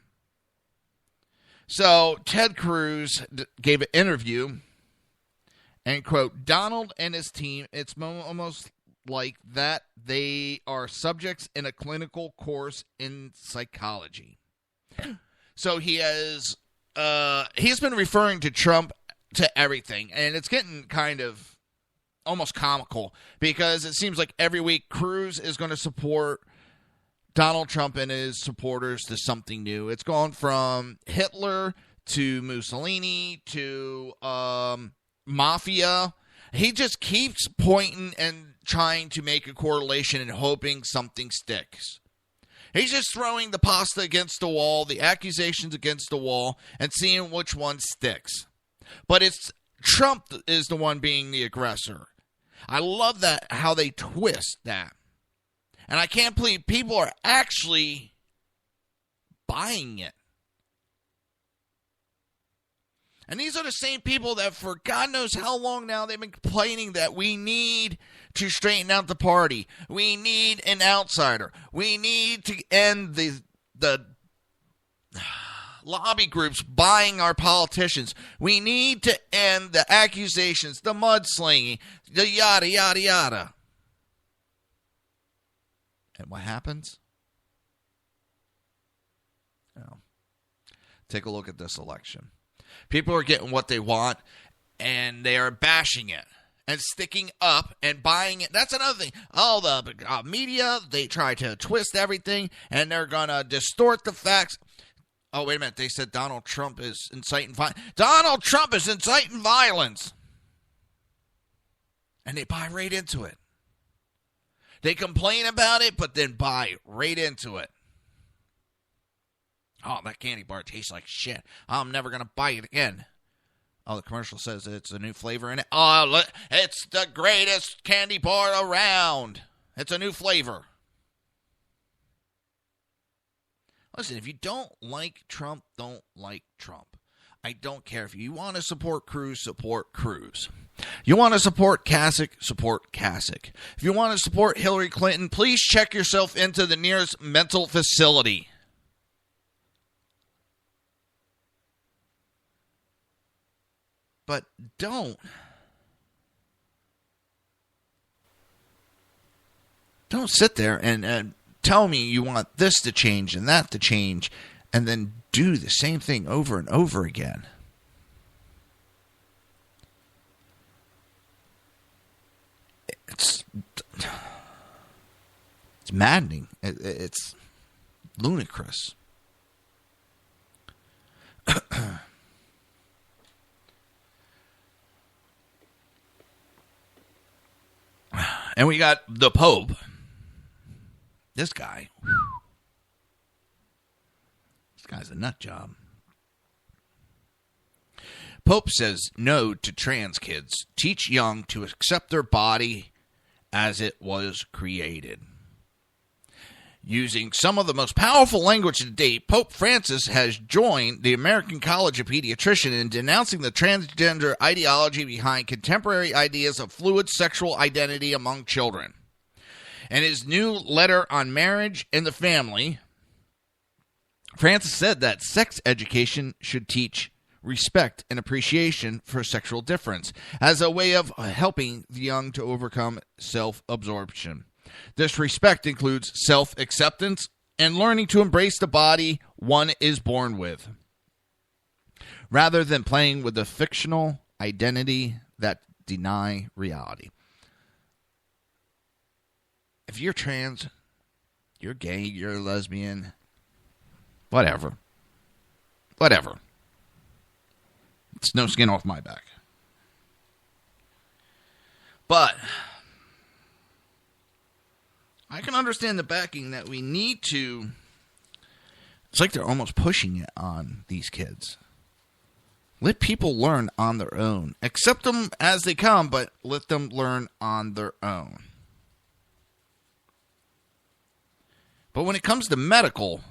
So, Ted Cruz gave an interview and, quote, Donald and his team, it's almost like that they are subjects in a clinical course in psychology. So, he's been referring to Trump to everything, and it's getting kind of almost comical because it seems like every week Cruz is going to support Donald Trump and his supporters to something new. It's gone from Hitler to Mussolini to mafia. He just keeps pointing and trying to make a correlation and hoping something sticks. He's just throwing the pasta against the wall, the accusations against the wall, and seeing which one sticks. But it's Trump is the one being the aggressor. I love that, how they twist that. And I can't believe people are actually buying it. And these are the same people that for God knows how long now they've been complaining that we need to straighten out the party. We need an outsider. We need to end the lobby groups buying our politicians. We need to end the accusations, the mudslinging, the yada, yada, yada. And what happens? Well, take a look at this election. People are getting what they want, and they are bashing it and sticking up and buying it. That's another thing. Oh, the media, they try to twist everything, and they're going to distort the facts. Oh, wait a minute. They said Donald Trump is inciting violence. Donald Trump is inciting violence. And they buy right into it. They complain about it, but then buy right into it. Oh, that candy bar tastes like shit. I'm never going to buy it again. Oh, the commercial says it's a new flavor in it. Oh, it's the greatest candy bar around. It's a new flavor. Listen, if you don't like Trump, don't like Trump. I don't care. If you want to support Cruz, support Cruz. You want to support Kasich, support Kasich. If you want to support Hillary Clinton, please check yourself into the nearest mental facility. But don't sit there and tell me you want this to change and that to change and then do the same thing over and over again. It's maddening. It's ludicrous. And we got the Pope. This guy. This guy's a nut job. Pope says no to trans kids. Teach young to accept their body as it was created. Using some of the most powerful language to date, Pope Francis has joined the American College of Pediatricians in denouncing the transgender ideology behind contemporary ideas of fluid sexual identity among children. In his new letter on marriage and the family, Francis said that sex education should teach respect and appreciation for sexual difference as a way of helping the young to overcome self-absorption. This respect includes self-acceptance and learning to embrace the body one is born with, rather than playing with the fictional identity that deny reality. If you're trans, you're gay, you're a lesbian, whatever. It's no skin off my back. But I can understand the backing that we need to. It's like they're almost pushing it on these kids. Let people learn on their own. Accept them as they come, but let them learn on their own. But when it comes to medical,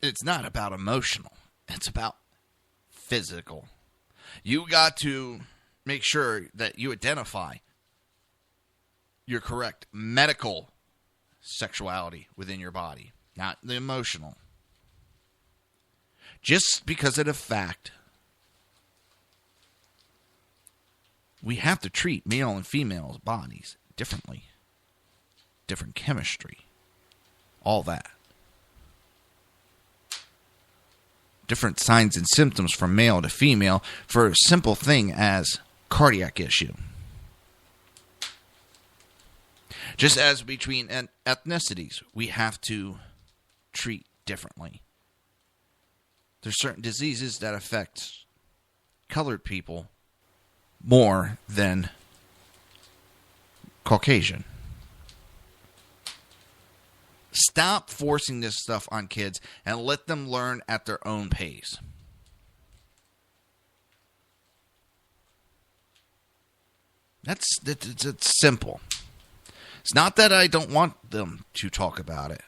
it's not about emotional. It's about physical. You got to make sure that you identify your correct medical sexuality within your body, not the emotional. Just because of the fact we have to treat male and female bodies differently. Different chemistry. All that. Different signs and symptoms from male to female for a simple thing as cardiac issue. Just as between ethnicities, we have to treat differently. There's certain diseases that affect colored people more than Caucasian. Stop forcing this stuff on kids and let them learn at their own pace. It's simple. It's not that I don't want them to talk about it.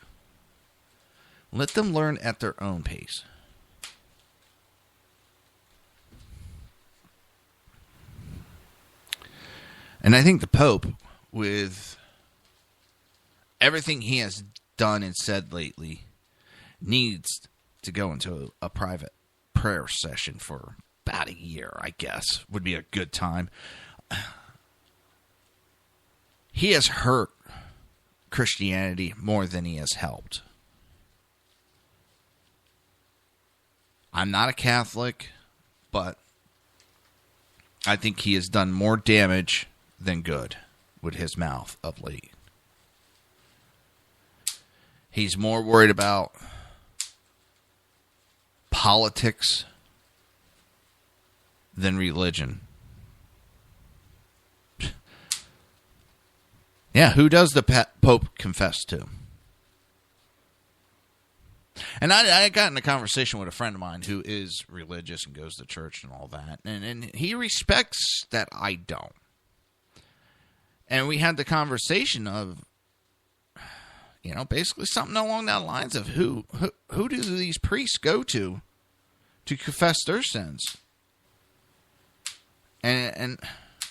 Let them learn at their own pace. And I think the Pope, with everything he has done and said lately, needs to go into a private prayer session for about a year, I guess, would be a good time. He has hurt Christianity more than he has helped. I'm not a Catholic, but I think he has done more damage than good with his mouth of late. He's more worried about politics than religion. Yeah, who does the Pope confess to? And I got in a conversation with a friend of mine who is religious and goes to church and all that. And he respects that I don't. And we had the conversation of, basically something along that lines of who do these priests go to confess their sins? And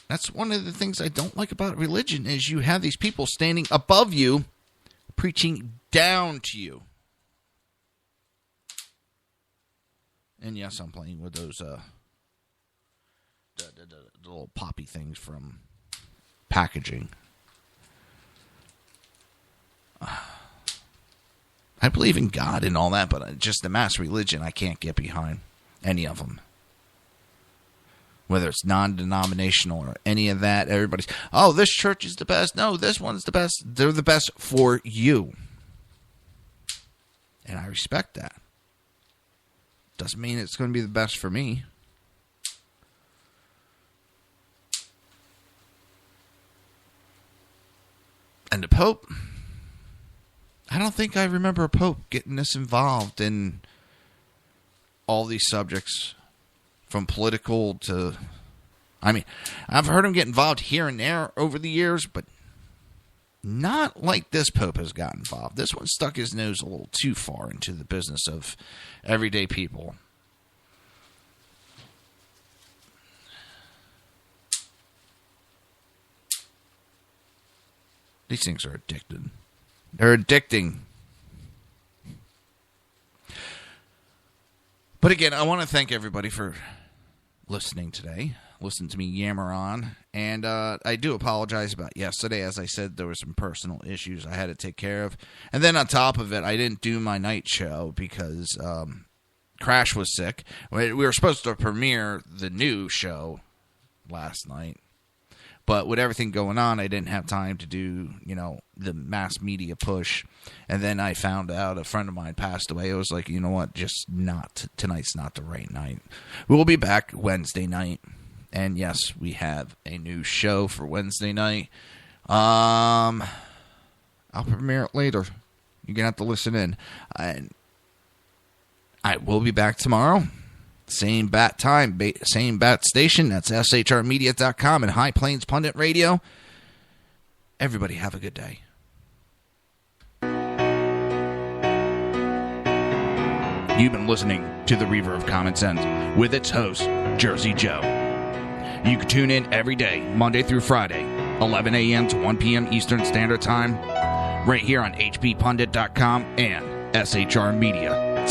that's one of the things I don't like about religion is you have these people standing above you preaching down to you. And yes, I'm playing with those the little poppy things from packaging. I believe in God and all that, but just the mass religion, I can't get behind any of them. Whether it's non-denominational or any of that, everybody's, oh, this church is the best. No, this one's the best. They're the best for you. And I respect that. Doesn't mean it's going to be the best for me. And the Pope, I don't think I remember a Pope getting this involved in all these subjects, from political to, I've heard him get involved here and there over the years, but not like this Pope has got involved. This one stuck his nose a little too far into the business of everyday people. These things are addicted. They're addicting. But again, I want to thank everybody for listening today. Listen to me yammer on. And I do apologize about yesterday. As I said, there were some personal issues I had to take care of. And then on top of it, I didn't do my night show because Crash was sick. We were supposed to premiere the new show last night. But with everything going on, I didn't have time to do, the mass media push. And then I found out a friend of mine passed away. I was like, you know what? Tonight's not the right night. We'll be back Wednesday night. And yes, we have a new show for Wednesday night. I'll premiere it later. You're going to have to listen in. And I will be back tomorrow. Same bat time, same bat station. That's shrmedia.com and High Plains Pundit Radio. Everybody have a good day. You've been listening to the Reaver of Common Sense with its host, Jersey Joe. You can tune in every day, Monday through Friday, 11 a.m. to 1 p.m. Eastern Standard Time, right here on hppundit.com and shrmedia.com.